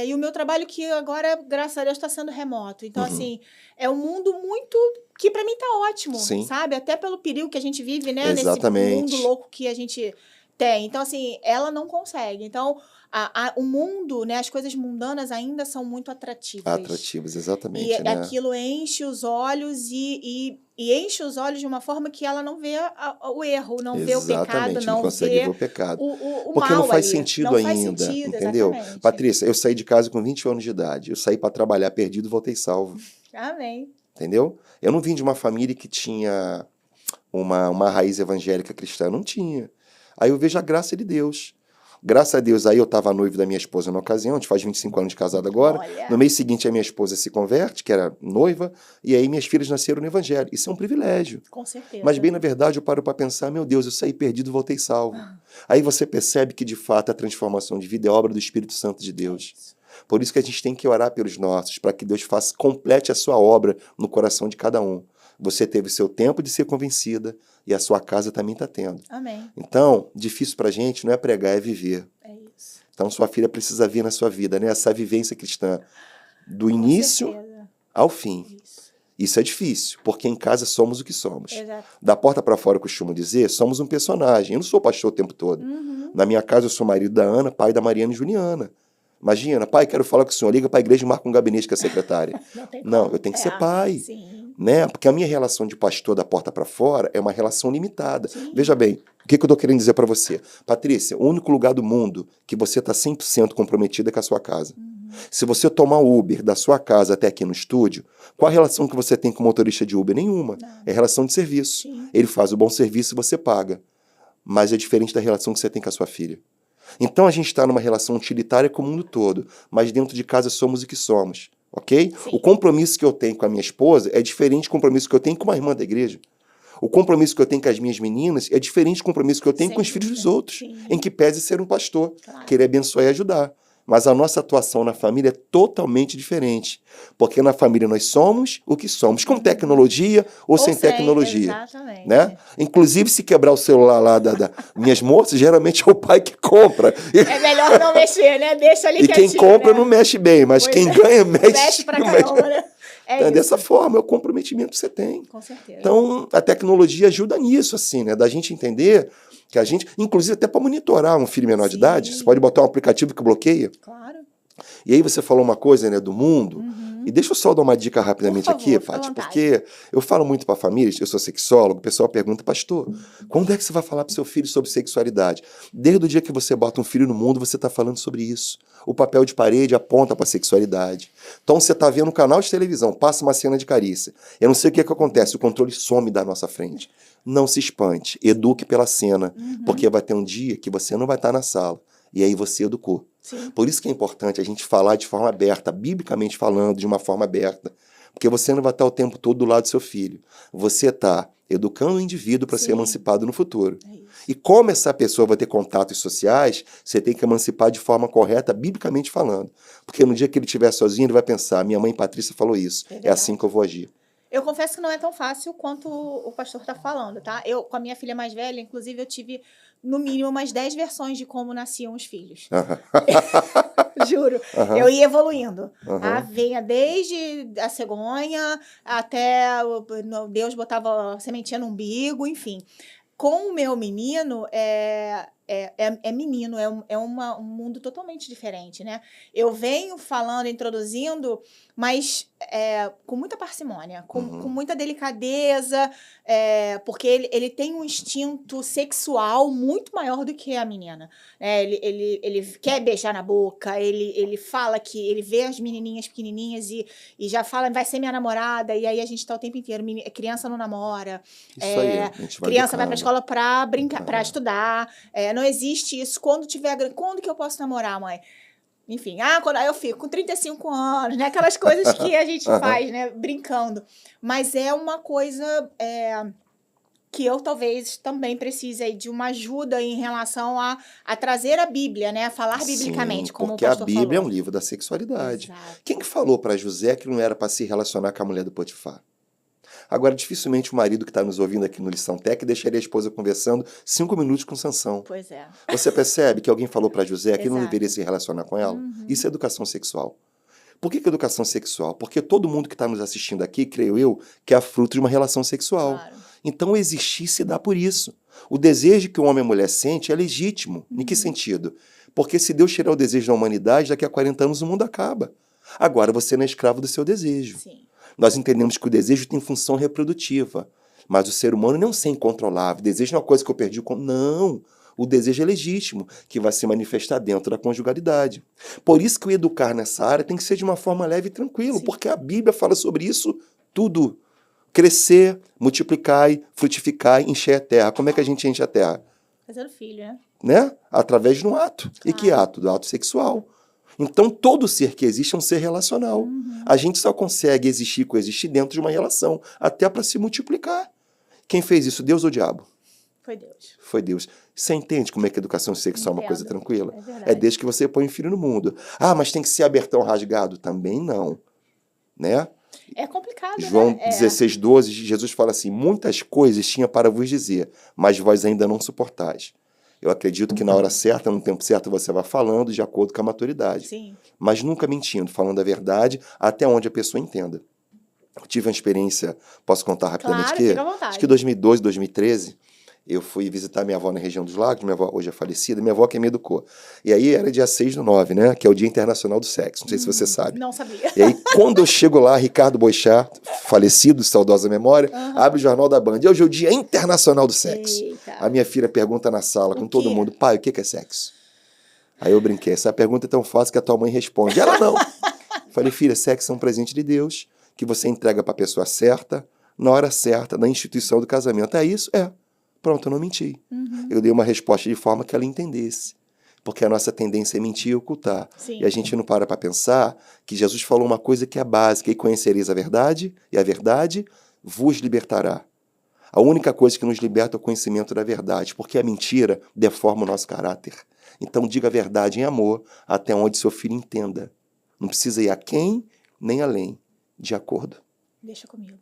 e o meu trabalho que agora, graças a Deus, está sendo remoto. Então, assim, é um mundo muito que para mim tá ótimo, Sim. sabe? Até pelo período que a gente vive, né? Exatamente. Nesse mundo louco que a gente tem. Então, assim, ela não consegue. Então, o mundo, né? As coisas mundanas ainda são muito atrativas. Atrativas, exatamente, E né? aquilo enche os olhos e enche os olhos de uma forma que ela não vê o erro, não vê o pecado, Exatamente, não não consegue vê ver o pecado. o Porque mal não faz ali. sentido Não faz ainda, sentido, entendeu? exatamente. Patrícia, eu saí de casa com 20 anos de idade. Eu saí para trabalhar perdido e voltei salvo. Amém. Entendeu? Eu não vim de uma família que tinha uma raiz evangélica cristã. Não tinha. Aí eu vejo a graça de Deus. Graças a Deus, aí eu estava noivo da minha esposa na ocasião, a gente faz 25 anos de casado agora. Olha. No mês seguinte, a minha esposa se converte, que era noiva, e aí minhas filhas nasceram no evangelho. Isso é um privilégio. Com certeza. Mas bem na verdade eu paro para pensar, meu Deus, eu saí perdido e voltei salvo. Aí você percebe que de fato a transformação de vida é obra do Espírito Santo de Deus. Por isso que a gente tem que orar pelos nossos, para que Deus complete a sua obra no coração de cada um. Você teve seu tempo de ser convencida e a sua casa também está tendo. Amém. Então, difícil para a gente não é pregar, é viver. É isso. Então, sua filha precisa vir na sua vida, né? Essa vivência cristã do início ao fim. Isso é difícil, porque em casa somos o que somos. Exato. Da porta para fora, eu costumo dizer, somos um personagem. Eu não sou pastor o tempo todo. Na minha casa, eu sou marido da Ana, pai da Mariana e Juliana. Imagina, pai, quero falar com o senhor. Liga para a igreja e marca um gabinete com a secretária. Não, eu tenho que ser pai. Sim. Né? Porque a minha relação de pastor da porta para fora é uma relação limitada. Sim. Veja bem, o que eu estou querendo dizer para você? Patrícia, o único lugar do mundo que você está 100% comprometida é com a sua casa. Se você tomar o Uber da sua casa até aqui no estúdio, qual a relação que você tem com o motorista de Uber? Nenhuma. Não. É relação de serviço. Sim. Ele faz o bom serviço e você paga. Mas é diferente da relação que você tem com a sua filha. Então a gente está numa relação utilitária com o mundo todo, mas dentro de casa somos o que somos, ok? Sim. O compromisso que eu tenho com a minha esposa é diferente do compromisso que eu tenho com uma irmã da igreja. O compromisso que eu tenho com as minhas meninas é diferente do compromisso que eu tenho com os filhos dos outros, em que pese ser um pastor, querer abençoar e ajudar. Mas a nossa atuação na família é totalmente diferente, porque na família nós somos o que somos, com tecnologia ou sem tecnologia. Exatamente. Né? Inclusive, se quebrar o celular lá das minhas moças, geralmente é o pai que compra. É melhor não mexer, né? Deixa ali e quem compra né? não mexe bem, mas Pois quem ganha mexe. Mexe pra caramba, né? É dessa forma, é o comprometimento que você tem. Com certeza. Então, a tecnologia ajuda nisso, assim, né? Da gente entender que a gente, inclusive até para monitorar um filho menor de idade, você pode botar um aplicativo que bloqueia. Claro. E aí você falou uma coisa, né, do mundo. E deixa eu só dar uma dica rapidamente Por favor, aqui, fica à Paty, vontade. porque eu falo muito para famílias, eu sou sexólogo, o pessoal pergunta, pastor, quando é que você vai falar para seu filho sobre sexualidade? Desde o dia que você bota um filho no mundo, você está falando sobre isso. O papel de parede aponta para a sexualidade. Então você está vendo um canal de televisão, passa uma cena de carícia. Eu não sei o que acontece, o controle some da nossa frente. Não se espante, eduque pela cena, porque vai ter um dia que você não vai estar na sala. E aí você educou. Sim. Por isso que é importante a gente falar de forma aberta, biblicamente falando, de uma forma aberta. Porque você não vai estar o tempo todo do lado do seu filho. Você está educando o indivíduo para ser emancipado no futuro. E como essa pessoa vai ter contatos sociais, você tem que emancipar de forma correta, biblicamente falando. Porque no dia que ele estiver sozinho, ele vai pensar, minha mãe Patrícia falou isso, é assim que eu vou agir. Eu confesso que não é tão fácil quanto o pastor está falando, tá? Eu, com a minha filha mais velha, inclusive, eu tive, no mínimo, umas 10 versões de como nasciam os filhos. Juro. Eu ia evoluindo. Vinha desde a cegonha até Deus botava a sementinha no umbigo, enfim. Com o meu menino, é menino, um mundo totalmente diferente, né? Eu venho falando, introduzindo, mas com muita parcimônia, com muita delicadeza, porque ele tem um instinto sexual muito maior do que a menina. Ele quer beijar na boca, ele fala que ele vê as menininhas pequenininhas e já fala, vai ser minha namorada, e aí a gente tá o tempo inteiro, criança não namora, Isso aí, a gente vai criança vai pra educando. escola pra brincar, pra estudar, não existe isso, quando que eu posso namorar, mãe? Enfim, aí eu fico com 35 anos, né? Aquelas coisas que a gente faz, né? Brincando. Mas é uma coisa que eu talvez também precise aí de uma ajuda em relação a trazer a Bíblia, né? A falar biblicamente, como o porque a pastor Bíblia é falou. um livro da sexualidade. Exato. Quem que falou para José que não era para se relacionar com a mulher do Potifar? Agora, dificilmente o marido que está nos ouvindo aqui no Lição Tech deixaria a esposa conversando 5 minutos com Sansão. Pois é. Você percebe que alguém falou para José que ele não Exato. deveria se relacionar com ela? Isso é educação sexual. Por que educação sexual? Porque todo mundo que está nos assistindo aqui, creio eu, que é fruto de uma relação sexual. Claro. Então, existir se dá por isso. O desejo que o homem e a mulher sente é legítimo. Em que sentido? Porque se Deus tirar o desejo da humanidade, daqui a 40 anos o mundo acaba. Agora você não é escravo do seu desejo. Sim. Nós entendemos que o desejo tem função reprodutiva, mas o ser humano não é um ser incontrolável. O desejo não é uma coisa que eu perdi. Não. O desejo é legítimo, que vai se manifestar dentro da conjugalidade. Por isso que o educar nessa área tem que ser de uma forma leve e tranquila, porque a Bíblia fala sobre isso tudo. Crescer, multiplicai, frutificai, encher a terra. Como é que a gente enche a terra? Fazendo filho, Né? Através de um ato. E que ato? Do ato sexual. Então, todo ser que existe é um ser relacional. A gente só consegue existir e coexistir dentro de uma relação, até para se multiplicar. Quem fez isso, Deus ou o diabo? Foi Deus. Foi Deus. Você entende como é que a educação sexual é uma coisa tranquila? É verdade. É desde que você põe um filho no mundo. Ah, mas tem que ser abertão rasgado? Também não. Né? É complicado, João né? 16:12, Jesus fala assim, muitas coisas tinha para vos dizer, mas vós ainda não suportais. Eu acredito que na hora certa, no tempo certo, você vai falando de acordo com a maturidade. Sim. Mas nunca mentindo, falando a verdade até onde a pessoa entenda. Eu tive uma experiência, posso contar rapidamente Claro, aqui? fica à vontade. Acho que 2012, 2013, eu fui visitar minha avó na região dos Lagos, minha avó hoje é falecida, minha avó que me educou. E aí era dia 6/9, né, que é o Dia Internacional do Sexo, não sei se você sabe. Não sabia. E aí quando eu chego lá, Ricardo Boixá, falecido, saudosa memória, abre o Jornal da Band, e hoje é o Dia Internacional do Sexo. Eita. A minha filha pergunta na sala com todo mundo, pai, o que é sexo? Aí eu brinquei, essa pergunta é tão fácil que a tua mãe responde. Ela não. Falei, filha, sexo é um presente de Deus que você entrega para a pessoa certa, na hora certa, na instituição do casamento. É isso? É. Pronto, eu não menti. Eu dei uma resposta de forma que ela entendesse. Porque a nossa tendência é mentir e ocultar. Sim. E a gente não para pensar que Jesus falou uma coisa que é básica, e conhecereis a verdade, e a verdade vos libertará. A única coisa que nos liberta é o conhecimento da verdade, porque a mentira deforma o nosso caráter. Então diga a verdade em amor, até onde seu filho entenda. Não precisa ir a quem, nem além. De acordo. Deixa comigo.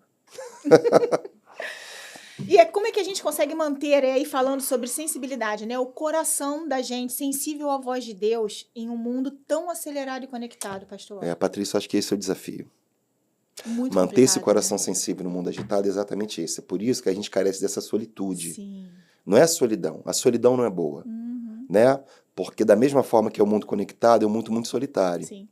E como é que a gente consegue manter aí falando sobre sensibilidade, né? O coração da gente sensível à voz de Deus em um mundo tão acelerado e conectado, pastor? Patrícia, acho que esse é o desafio. Muito Manter esse complicado, coração né? sensível no mundo agitado é exatamente isso. É por isso que a gente carece dessa solitude. Sim. Não é a solidão. A solidão não é boa. Né? Porque da mesma forma que é o mundo conectado, é um mundo muito solitário. Sim.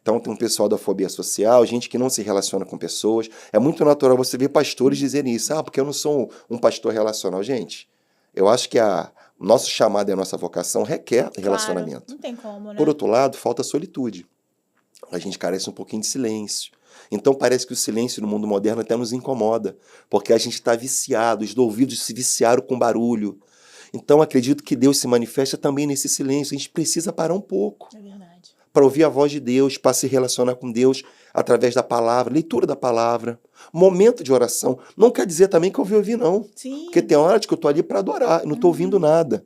Então tem um pessoal da fobia social, gente que não se relaciona com pessoas. É muito natural você ver pastores dizerem isso. Ah, porque eu não sou um pastor relacional. Gente, eu acho que o nosso chamado e a nossa vocação requer relacionamento. Não tem como, né? Por outro lado, falta solitude. A gente carece um pouquinho de silêncio. Então parece que o silêncio no mundo moderno até nos incomoda, porque a gente está viciado, os ouvidos se viciaram com barulho. Então acredito que Deus se manifesta também nesse silêncio. A gente precisa parar um pouco. É verdade. Para ouvir a voz de Deus, para se relacionar com Deus através da palavra, leitura da palavra, momento de oração. Não quer dizer também que eu vou ouvir, não. Sim. Porque tem hora que eu estou ali para adorar, não estou ouvindo nada.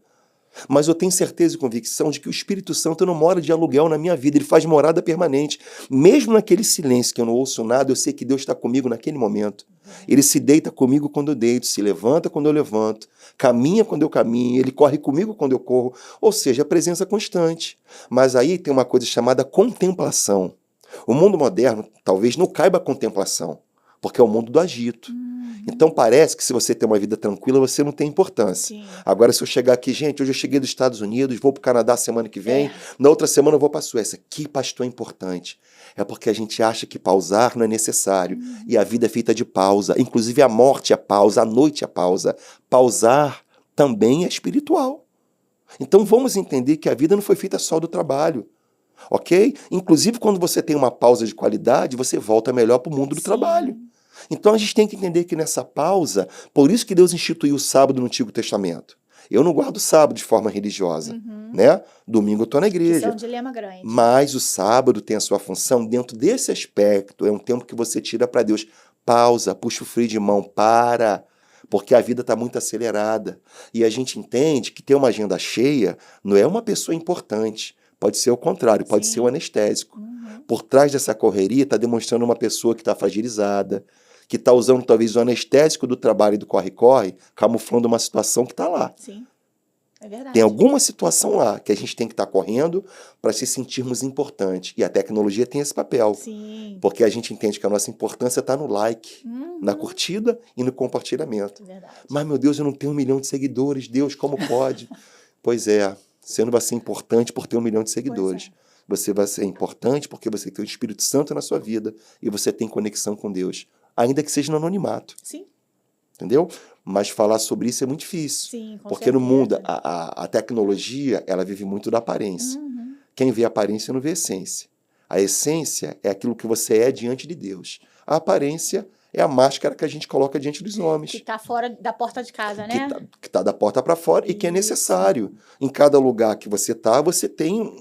Mas eu tenho certeza e convicção de que o Espírito Santo não mora de aluguel na minha vida, ele faz morada permanente. Mesmo naquele silêncio que eu não ouço nada, eu sei que Deus está comigo naquele momento. Ele se deita comigo quando eu deito, se levanta quando eu levanto, caminha quando eu caminho, ele corre comigo quando eu corro. Ou seja, a presença constante. Mas aí tem uma coisa chamada contemplação. O mundo moderno talvez não caiba a contemplação, porque é o mundo do agito. Então parece que se você tem uma vida tranquila, você não tem importância. Sim. Agora, se eu chegar aqui, gente, hoje eu cheguei dos Estados Unidos, vou para o Canadá semana que vem, É. na outra semana eu vou para a Suécia. Que pastor importante. É porque a gente acha que pausar não é necessário. E a vida é feita de pausa. Inclusive a morte é pausa, a noite é pausa. Pausar também é espiritual. Então vamos entender que a vida não foi feita só do trabalho. Ok? Inclusive, quando você tem uma pausa de qualidade, você volta melhor para o mundo do Sim. trabalho. Então a gente tem que entender que nessa pausa, por isso que Deus instituiu o sábado no Antigo Testamento. Eu não guardo o sábado de forma religiosa, né? Domingo eu estou na Isso é igreja. um dilema grande. Mas o sábado tem a sua função dentro desse aspecto. É um tempo que você tira para Deus. Pausa, puxa o freio de mão, para. Porque a vida está muito acelerada. E a gente entende que ter uma agenda cheia não é uma pessoa importante. Pode ser o contrário, pode Sim. ser o anestésico. Por trás dessa correria está demonstrando uma pessoa que está fragilizada, que está usando talvez o anestésico do trabalho e do corre-corre, camuflando uma situação que está lá. Sim, é verdade. Tem alguma situação lá que a gente tem que estar correndo para se sentirmos importantes. E a tecnologia tem esse papel. Sim, Porque a gente entende que a nossa importância está no like, na curtida e no compartilhamento. é verdade. Mas, meu Deus, eu não tenho 1 milhão de seguidores. Deus, como pode? Pois é, você não vai ser importante por ter 1 milhão de seguidores. Você vai ser importante porque você tem o Espírito Santo na sua vida e você tem conexão com Deus. Ainda que seja no anonimato. Sim, Entendeu? Mas falar sobre isso é muito difícil. sim, com Porque no certeza. mundo, a tecnologia, ela vive muito da aparência. Quem vê a aparência não vê a essência. A essência é aquilo que você é diante de Deus. A aparência é a máscara que a gente coloca diante dos homens. Que tá fora da porta de casa, né? Que tá da porta para fora e que é Isso. necessário. Em cada lugar que você tá, você tem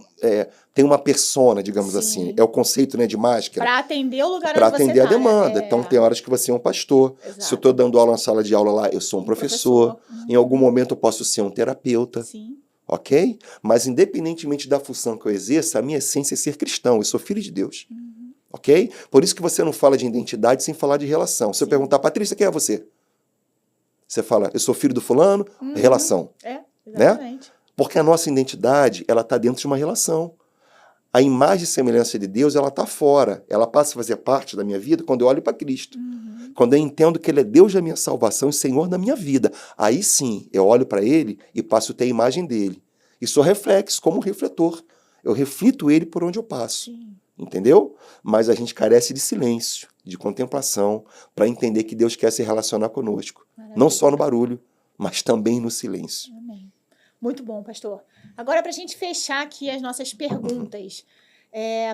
uma persona, digamos Sim. assim. É o conceito, né, de máscara. Para atender o lugar Para onde você atender a tá, né? demanda. Então, tem horas que você é um pastor. Exato. Se eu estou dando aula na sala de aula lá, eu sou um professor. Em algum momento eu posso ser um terapeuta. Sim, Ok? Mas, independentemente da função que eu exerça, a minha essência é ser cristão. Eu sou filho de Deus. Ok? Por isso que você não fala de identidade sem falar de relação. Se eu perguntar, Patrícia, quem é você? Você fala, eu sou filho do fulano, relação. exatamente. Porque a nossa identidade, ela está dentro de uma relação. A imagem e semelhança de Deus, ela está fora. Ela passa a fazer parte da minha vida quando eu olho para Cristo. Quando eu entendo que Ele é Deus da minha salvação e Senhor da minha vida. Aí sim, eu olho para Ele e passo a ter a imagem dEle. E sou reflexo, como um refletor. Eu reflito Ele por onde eu passo. Sim. Entendeu? Mas a gente carece de silêncio, de contemplação, para entender que Deus quer se relacionar conosco. Maravilha. Não só no barulho, mas também no silêncio. Amém. Muito bom, pastor. Agora, para a gente fechar aqui as nossas perguntas,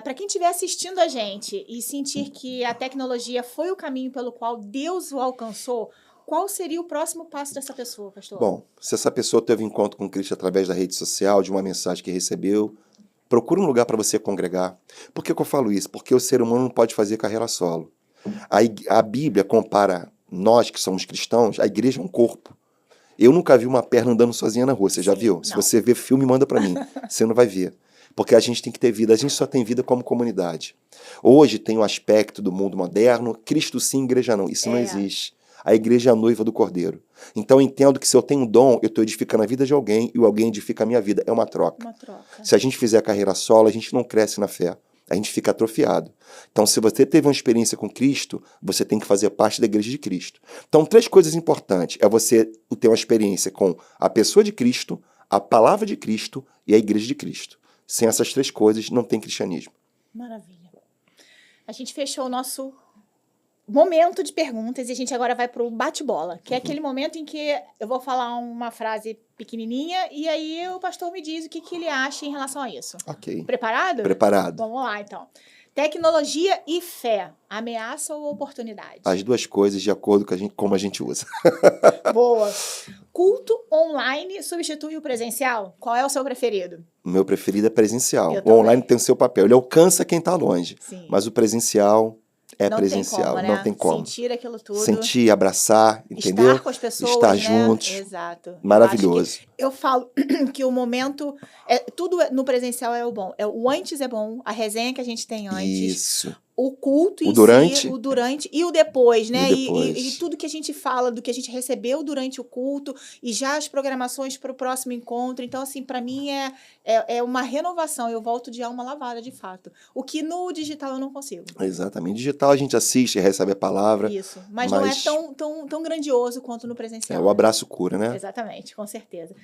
para quem estiver assistindo a gente e sentir que a tecnologia foi o caminho pelo qual Deus o alcançou, qual seria o próximo passo dessa pessoa, pastor? Bom, se essa pessoa teve encontro com Cristo através da rede social, de uma mensagem que recebeu, procura um lugar para você congregar. Por que eu falo isso? Porque o ser humano não pode fazer carreira solo. A Bíblia compara nós que somos cristãos, a igreja é um corpo. Eu nunca vi uma perna andando sozinha na rua, você já Sim, viu? não. Se você vê filme, manda para mim. Você não vai ver. Porque a gente tem que ter vida, a gente só tem vida como comunidade. Hoje tem o aspecto do mundo moderno, Cristo sim, igreja não. Isso não existe. A igreja é a noiva do Cordeiro. Então eu entendo que se eu tenho um dom, eu estou edificando a vida de alguém e alguém edifica a minha vida. É uma troca. Uma troca. Se a gente fizer carreira solo, a gente não cresce na fé. A gente fica atrofiado. Então, se você teve uma experiência com Cristo, você tem que fazer parte da igreja de Cristo. Então, 3 coisas importantes. É você ter uma experiência com a pessoa de Cristo, a palavra de Cristo e a igreja de Cristo. Sem essas 3 coisas, não tem cristianismo. Maravilha. A gente fechou o nosso momento de perguntas e a gente agora vai para o bate-bola, que é aquele momento em que eu vou falar uma frase pequenininha e aí o pastor me diz o que ele acha em relação a isso. Ok. Preparado? Preparado. Vamos lá, então. Tecnologia e fé, ameaça ou oportunidade? As 2 coisas de acordo com como a gente usa. Boa. Culto online substitui o presencial? Qual é o seu preferido? O meu preferido é presencial. Eu O online também. tem o seu papel. Ele alcança quem está longe. Sim. Mas o presencial é Não presencial. tem como, né? Não tem como. Sentir aquilo tudo. Sentir, abraçar, entendeu? Estar com as pessoas, Estar né? juntos. Exato. Maravilhoso. Eu falo que o momento, tudo no presencial é o bom. O antes é bom, a resenha que a gente tem antes. Isso. o culto O em durante. si, o durante e o depois, né? E depois. E tudo que a gente fala, do que a gente recebeu durante o culto e já as programações para o próximo encontro. Então, assim, para mim é uma renovação. Eu volto de alma lavada, de fato. O que no digital eu não consigo. Exatamente. Digital a gente assiste, recebe a palavra. Isso. Mas não é Mas tão grandioso quanto no presencial. o abraço cura, né? Exatamente, com certeza.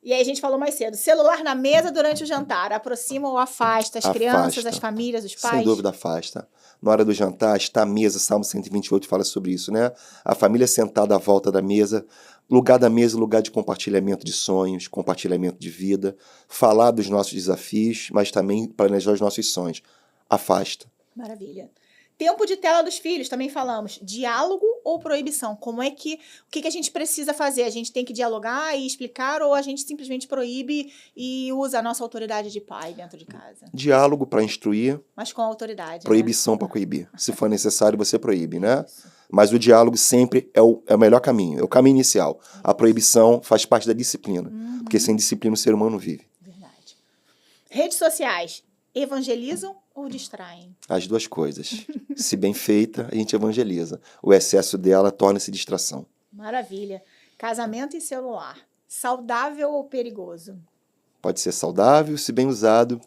E aí a gente falou mais cedo, celular na mesa durante o jantar, aproxima ou afasta as crianças, Afasta. as famílias, os pais? Sem dúvida, afasta. Na hora do jantar, está à mesa, Salmo 128 fala sobre isso, né? A família sentada à volta da mesa, lugar da mesa, lugar de compartilhamento de sonhos, compartilhamento de vida, falar dos nossos desafios, mas também planejar os nossos sonhos. Afasta. Maravilha. Tempo de tela dos filhos, também falamos. Diálogo ou proibição? O que a gente precisa fazer? A gente tem que dialogar e explicar ou a gente simplesmente proíbe e usa a nossa autoridade de pai dentro de casa? Diálogo para instruir, Mas com autoridade, proibição para coibir. Se for necessário, você proíbe, né? Isso. Mas o diálogo sempre é o melhor caminho, é o caminho inicial. A proibição faz parte da disciplina, porque sem disciplina o ser humano vive. Verdade. Redes sociais, evangelizam ou distraem? As duas coisas. Se bem feita, a gente evangeliza. O excesso dela torna-se distração. Maravilha. Casamento e celular, saudável ou perigoso? Pode ser saudável, se bem usado.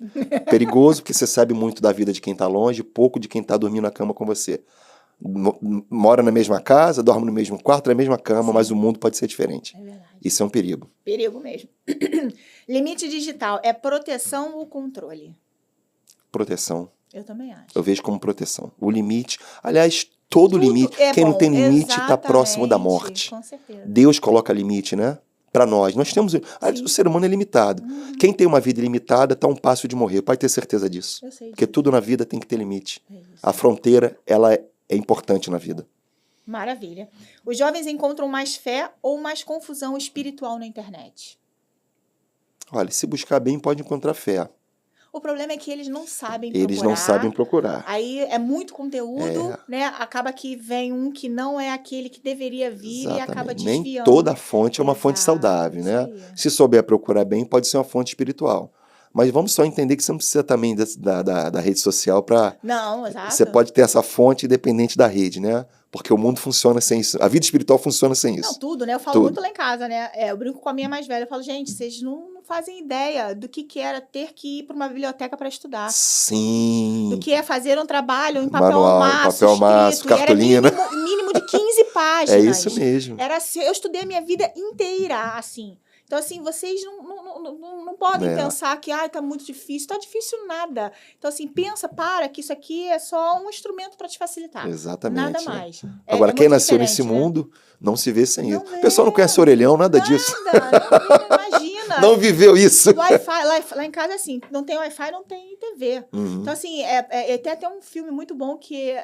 Perigoso, porque você sabe muito da vida de quem está longe, pouco de quem está dormindo na cama com você. Mora na mesma casa, dorme no mesmo quarto, na mesma cama, mas o mundo pode ser diferente. É verdade. Isso é um perigo. Perigo mesmo. Limite digital é proteção ou controle? Proteção. Eu também acho. Eu vejo como proteção. O limite, aliás, todo Tudo limite. é Quem não bom, tem limite está próximo da exatamente, morte. Com certeza. Deus coloca limite, né? Para nós. Nós temos. O ser humano é limitado. Quem tem uma vida ilimitada está a um passo de morrer. Pode ter certeza disso. Eu sei Porque disso. tudo na vida tem que ter limite. É isso. A fronteira, ela é importante na vida. Maravilha. Os jovens encontram mais fé ou mais confusão espiritual na internet? Olha, se buscar bem, pode encontrar fé. O problema é que eles não sabem Eles procurar. não sabem procurar. Aí é muito conteúdo, né? Acaba que vem um que não é aquele que deveria vir e acaba Exatamente. desviando. Nem toda fonte é uma fonte Exato, saudável, isso né? aí. Se souber procurar bem, pode ser uma fonte espiritual. Mas vamos só entender que você não precisa também da rede social para. Não, exato. Você pode ter essa fonte independente da rede, né? Porque o mundo funciona sem isso. A vida espiritual funciona sem Não, isso. tudo, né? Eu falo Tudo. muito lá em casa, né? Eu brinco com a minha mais velha. Eu falo, gente, vocês não fazem ideia do que era ter que ir para uma biblioteca para estudar. Sim. Do que é fazer um trabalho em papel Manual, maço, papel maço, escrito. E era cartolina. mínimo de 15 páginas. É isso mesmo. Era assim, eu estudei a minha vida inteira, assim. Então, assim, vocês não podem pensar que tá muito difícil. Tá difícil nada. Então, assim, para que isso aqui é só um instrumento para te facilitar. Exatamente. Nada né? mais. Agora, quem muito nasceu diferente, nesse né? mundo não se vê sem Não isso. vê. O pessoal não conhece orelhão, nada disso. Nada, imagina. Não viveu isso. O Wi-Fi, lá em casa, assim, não tem Wi-Fi, não tem TV. Uhum. Então, assim, tem até um filme muito bom que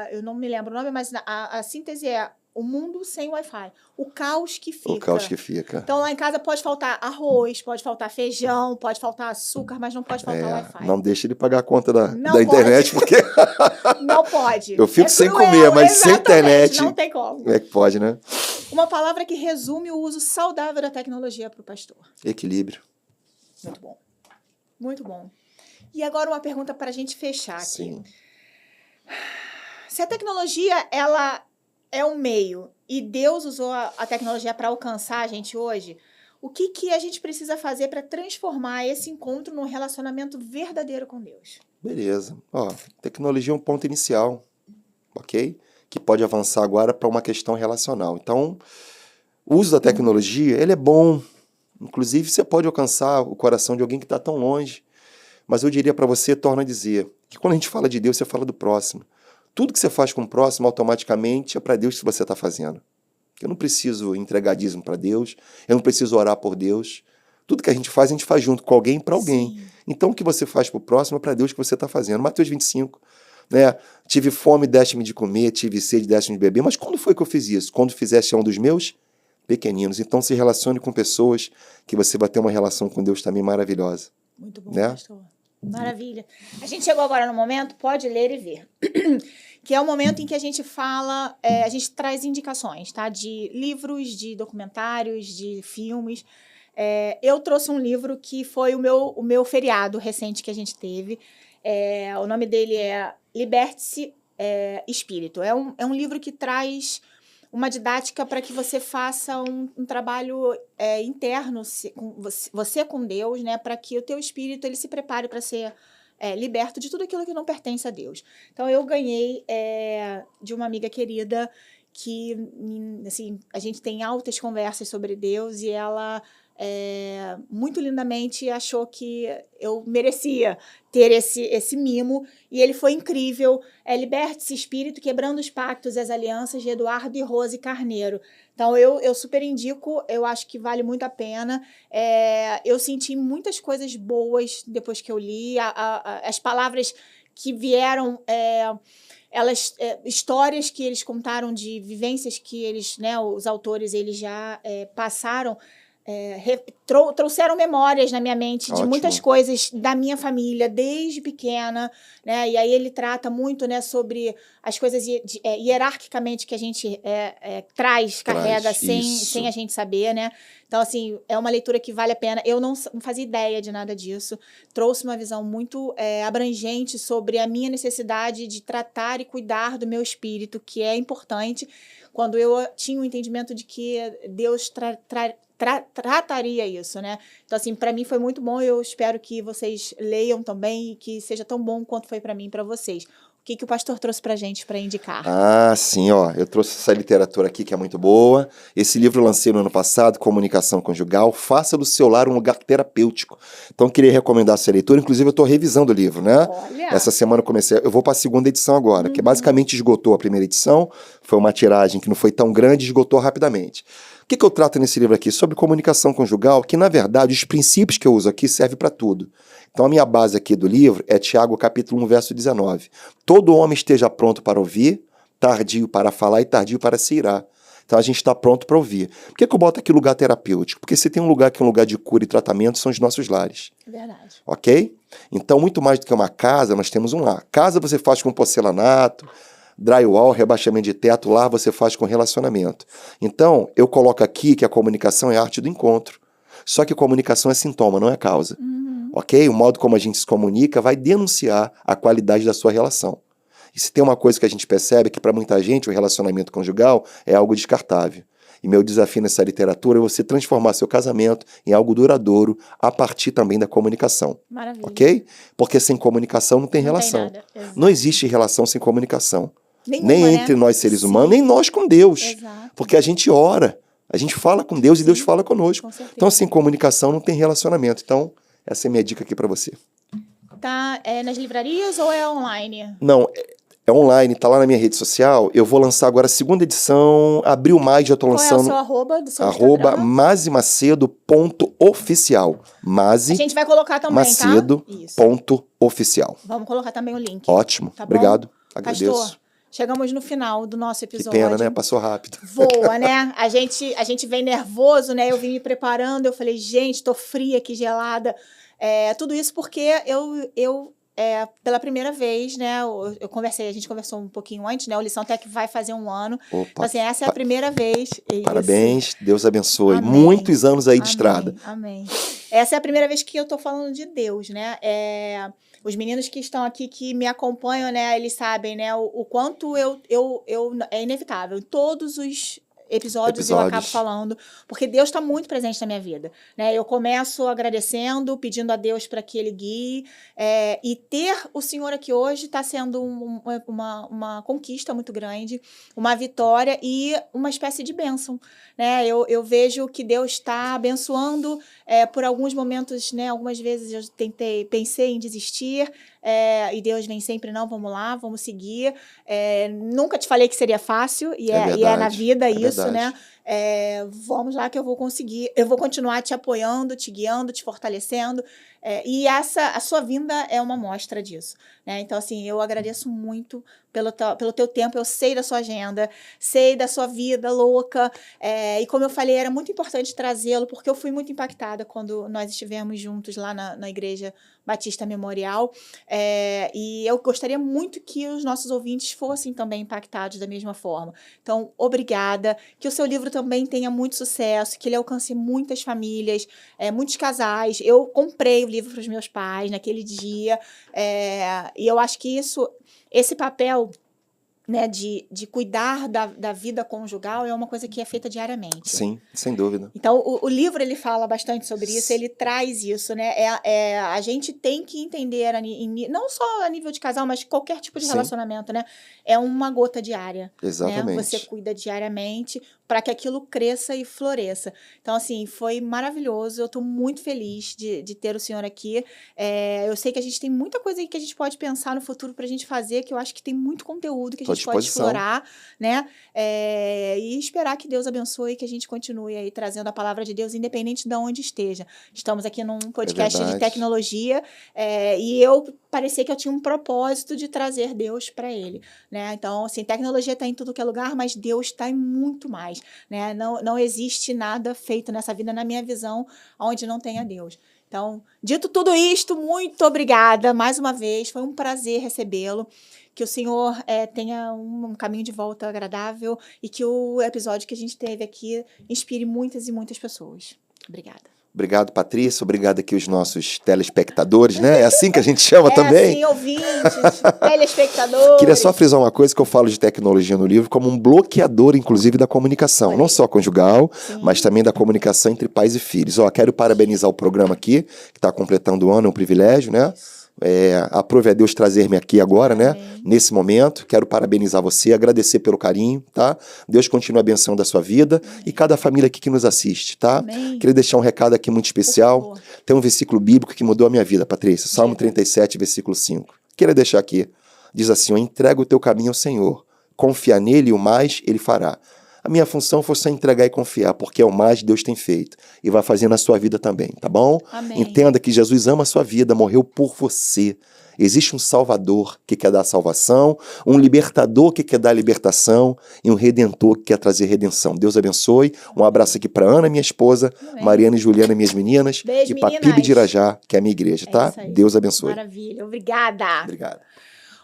eu não me lembro o nome, mas a síntese é o mundo sem Wi-Fi. O caos que fica. O caos que fica. Então, lá em casa pode faltar arroz, pode faltar feijão, pode faltar açúcar, mas não pode faltar Wi-Fi. Não deixa ele pagar a conta da Não internet, porque Não pode. eu fico sem cruel, comer, mas sem exatamente, internet. Não tem como. Como é que pode, né? Uma palavra que resume o uso saudável da tecnologia para o pastor. Equilíbrio. Muito bom. Muito bom. E agora uma pergunta para a gente fechar aqui. Sim. Se a tecnologia, ela é um meio e Deus usou a tecnologia para alcançar a gente hoje, o que a gente precisa fazer para transformar esse encontro num relacionamento verdadeiro com Deus? Beleza. Ó, tecnologia é um ponto inicial, ok? Que pode avançar agora para uma questão relacional. Então, o uso da tecnologia, ele é bom. Inclusive, você pode alcançar o coração de alguém que está tão longe. Mas eu diria para você, torna a dizer, que quando a gente fala de Deus, você fala do próximo. Tudo que você faz com o próximo, automaticamente, é para Deus que você está fazendo. Eu não preciso entregar dízimo para Deus, eu não preciso orar por Deus. Tudo que a gente faz junto com alguém para alguém. Sim. Então, o que você faz para o próximo é para Deus que você está fazendo. Mateus 25, né? Tive fome, deste-me de comer, tive sede, deste-me de beber. Mas quando foi que eu fiz isso? Quando fizeste a um dos meus pequeninos. Então, se relacione com pessoas que você vai ter uma relação com Deus também maravilhosa. Muito bom, Né? pastor. Maravilha. A gente chegou agora no momento, pode ler e ver. Que é o momento em que a gente fala, a gente traz indicações, tá? De livros, de documentários, de filmes. Eu trouxe um livro que foi o meu feriado recente que a gente teve. O nome dele é Liberte-se Espírito. É um livro que traz uma didática para que você faça um trabalho interno, você com Deus, né? Para que o teu espírito ele se prepare para ser liberto de tudo aquilo que não pertence a Deus. Então, eu ganhei de uma amiga querida que, assim, a gente tem altas conversas sobre Deus e ela muito lindamente achou que eu merecia ter esse mimo, e ele foi incrível. Liberte-se Espírito, Quebrando os Pactos e as Alianças, de Eduardo e Rose Carneiro. Então, eu super indico, eu acho que vale muito a pena. Eu senti muitas coisas boas depois que eu li. As palavras que vieram... histórias que eles contaram de vivências que eles, né, os autores, eles já passaram, trouxeram memórias na minha mente de muitas coisas da minha família, desde pequena, né? E aí ele trata muito, né, sobre as coisas hierarquicamente que a gente carrega sem a gente saber, né? Então, assim, é uma leitura que vale a pena. Eu não fazia ideia de nada disso. Trouxe uma visão muito abrangente sobre a minha necessidade de tratar e cuidar do meu espírito, que é importante, quando eu tinha o entendimento de que Deus trataria isso, né? Então, assim, para mim foi muito bom. Eu espero que vocês leiam também e que seja tão bom quanto foi para mim e para vocês. O que o pastor trouxe pra gente para indicar? Sim, ó, eu trouxe essa literatura aqui que é muito boa. Esse livro eu lancei no ano passado, Comunicação Conjugal. Faça do seu lar um lugar terapêutico. Então, eu queria recomendar essa leitura. Inclusive, eu estou revisando o livro, né? Olha! Essa semana eu vou para a segunda edição agora, que basicamente esgotou a primeira edição. Foi uma tiragem que não foi tão grande, esgotou rapidamente. O que eu trato nesse livro aqui? Sobre comunicação conjugal, que, na verdade, os princípios que eu uso aqui servem para tudo. Então, a minha base aqui do livro é Tiago, capítulo 1, verso 19. Todo homem esteja pronto para ouvir, tardio para falar e tardio para se irar. Então, a gente está pronto para ouvir. Por que eu boto aqui lugar terapêutico? Porque se tem um lugar que é um lugar de cura e tratamento, são os nossos lares. Verdade. Ok? Então, muito mais do que uma casa, nós temos um lar. Casa você faz com porcelanato, drywall, rebaixamento de teto. Lar você faz com relacionamento. Então, eu coloco aqui que a comunicação é a arte do encontro. Só que comunicação é sintoma, não é causa. Ok? O modo como a gente se comunica vai denunciar a qualidade da sua relação. E se tem uma coisa que a gente percebe é que para muita gente o relacionamento conjugal é algo descartável. E meu desafio nessa literatura é você transformar seu casamento em algo duradouro a partir também da comunicação. Maravilha. Ok? Porque sem comunicação não tem relação. Não existe relação sem comunicação. Nem entre nós seres humanos, nem nós com Deus. Exato. Porque a gente ora, a gente fala com Deus e Deus fala conosco. Então, sem comunicação não tem relacionamento. Então, essa é a minha dica aqui para você. Tá nas livrarias ou é online? Não, é online, tá lá na minha rede social. Eu vou lançar agora a segunda edição, abril, maio, já tô lançando. Qual é o seu arroba do seu Arroba mazimacedo.oficial. Mazi. A gente vai colocar também, Macedo.oficial. Vamos colocar também o link. Ótimo, tá obrigado, bom? agradeço. Pastor, chegamos no final do nosso episódio. Que pena, né? Passou rápido. Voa, né? A gente vem nervoso, né? Eu vim me preparando, eu falei, gente, tô fria aqui, gelada. Tudo isso porque eu pela primeira vez, né? A gente conversou um pouquinho antes, né? O Lição Tech vai fazer 1 ano. Opa, então, assim, essa é a primeira vez. Parabéns, Deus abençoe. Amém. Muitos anos aí de estrada. Amém. Essa é a primeira vez que eu tô falando de Deus, né? Os meninos que estão aqui, que me acompanham, né? Eles sabem, né? O quanto é inevitável. Todos os episódios eu acabo falando, porque Deus está muito presente na minha vida, né? Eu começo agradecendo, pedindo a Deus para que Ele guie, e ter o Senhor aqui hoje está sendo uma conquista muito grande, uma vitória e uma espécie de bênção, né? Eu vejo que Deus está abençoando por alguns momentos, né? Algumas vezes eu pensei em desistir, e Deus vem sempre, não, vamos lá, vamos seguir. Nunca te falei que seria fácil, e é na vida isso, né? Vamos lá que eu vou conseguir, eu vou continuar te apoiando, te guiando, te fortalecendo, e a sua vinda é uma mostra disso, né? Então, assim, eu agradeço muito pelo teu tempo, eu sei da sua agenda, sei da sua vida louca, e como eu falei, era muito importante trazê-lo, porque eu fui muito impactada quando nós estivemos juntos lá na Igreja Batista Memorial, e eu gostaria muito que os nossos ouvintes fossem também impactados da mesma forma. Então, obrigada, que o seu livro também tenha muito sucesso, que ele alcance muitas famílias, muitos casais. Eu comprei o livro para os meus pais naquele dia, e eu acho que esse papel, né, de cuidar da vida conjugal é uma coisa que é feita diariamente. Sim, sem dúvida. Então, o livro, ele fala bastante sobre isso, ele traz isso, né? A gente tem que entender, não só a nível de casal, mas qualquer tipo de Sim. relacionamento, né? É uma gota diária, né? Exatamente. Você cuida diariamente para que aquilo cresça e floresça. Então, assim, foi maravilhoso. Eu estou muito feliz de ter o senhor aqui. Eu sei que a gente tem muita coisa aí que a gente pode pensar no futuro para a gente fazer, que eu acho que tem muito conteúdo que a Tô à gente pode disposição. explorar, né? E esperar que Deus abençoe e que a gente continue aí trazendo a palavra de Deus, independente de onde esteja. Estamos aqui num podcast de verdade. tecnologia, e eu parecia que eu tinha um propósito de trazer Deus para ele, né? Então, assim, tecnologia está em tudo que é lugar, mas Deus está em muito mais, né? Não existe nada feito nessa vida, na minha visão, onde não tenha Deus. Então, dito tudo isto, muito obrigada mais uma vez. Foi um prazer recebê-lo. Que o senhor tenha um caminho de volta agradável e que o episódio que a gente teve aqui inspire muitas e muitas pessoas. Obrigada. Obrigado, Patrícia. Obrigado aqui os nossos telespectadores, né? É assim que a gente chama também? Sim, ouvintes, telespectadores. Queria só frisar uma coisa que eu falo de tecnologia no livro como um bloqueador, inclusive, da comunicação. Não só conjugal, mas também da comunicação entre pais e filhos. Quero parabenizar o programa aqui, que está completando o ano, é um privilégio, né? Aprove a Deus trazer-me aqui agora, né? Nesse momento. Quero parabenizar você, agradecer pelo carinho, tá? Deus continue abençoando a sua vida e cada família aqui que nos assiste, tá? Queria deixar um recado aqui muito especial. Tem um versículo bíblico que mudou a minha vida, Patrícia. Salmo 37, versículo 5. Queria deixar aqui. Diz assim, entrega o teu caminho ao Senhor. Confia nele e o mais ele fará. A minha função foi só entregar e confiar, porque é o mais que Deus tem feito. E vai fazer na sua vida também, tá bom? Amém. Entenda que Jesus ama a sua vida, morreu por você. Existe um Salvador que quer dar salvação, um libertador que quer dar libertação e um redentor que quer trazer redenção. Deus abençoe. Um abraço aqui para Ana, minha esposa, Mariana e Juliana, minhas meninas. Beijo, e para Pibe de Irajá, que é a minha igreja, tá? Deus abençoe. Maravilha. Obrigada. Obrigado.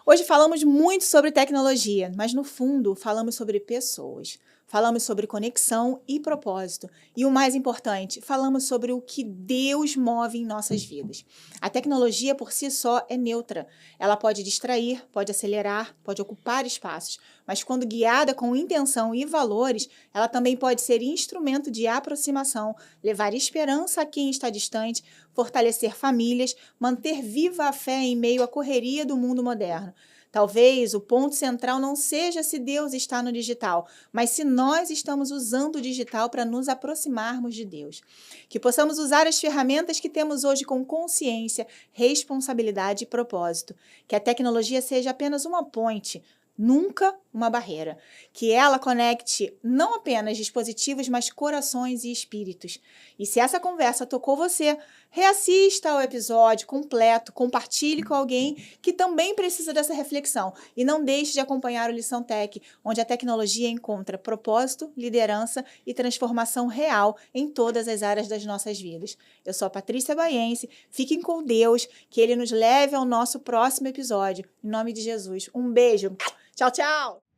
Hoje falamos muito sobre tecnologia, mas no fundo falamos sobre pessoas. Falamos sobre conexão e propósito. E o mais importante, falamos sobre o que Deus move em nossas vidas. A tecnologia por si só é neutra. Ela pode distrair, pode acelerar, pode ocupar espaços. Mas quando guiada com intenção e valores, ela também pode ser instrumento de aproximação, levar esperança a quem está distante, fortalecer famílias, manter viva a fé em meio à correria do mundo moderno. Talvez o ponto central não seja se Deus está no digital, mas se nós estamos usando o digital para nos aproximarmos de Deus. Que possamos usar as ferramentas que temos hoje com consciência, responsabilidade e propósito. Que a tecnologia seja apenas uma ponte, nunca uma barreira. Que ela conecte não apenas dispositivos, mas corações e espíritos. E se essa conversa tocou você, reassista ao episódio completo, compartilhe com alguém que também precisa dessa reflexão. E não deixe de acompanhar o Lição Tech, onde a tecnologia encontra propósito, liderança e transformação real em todas as áreas das nossas vidas. Eu sou a Patrícia Baiense, fiquem com Deus, que Ele nos leve ao nosso próximo episódio. Em nome de Jesus, um beijo. Tchau, tchau!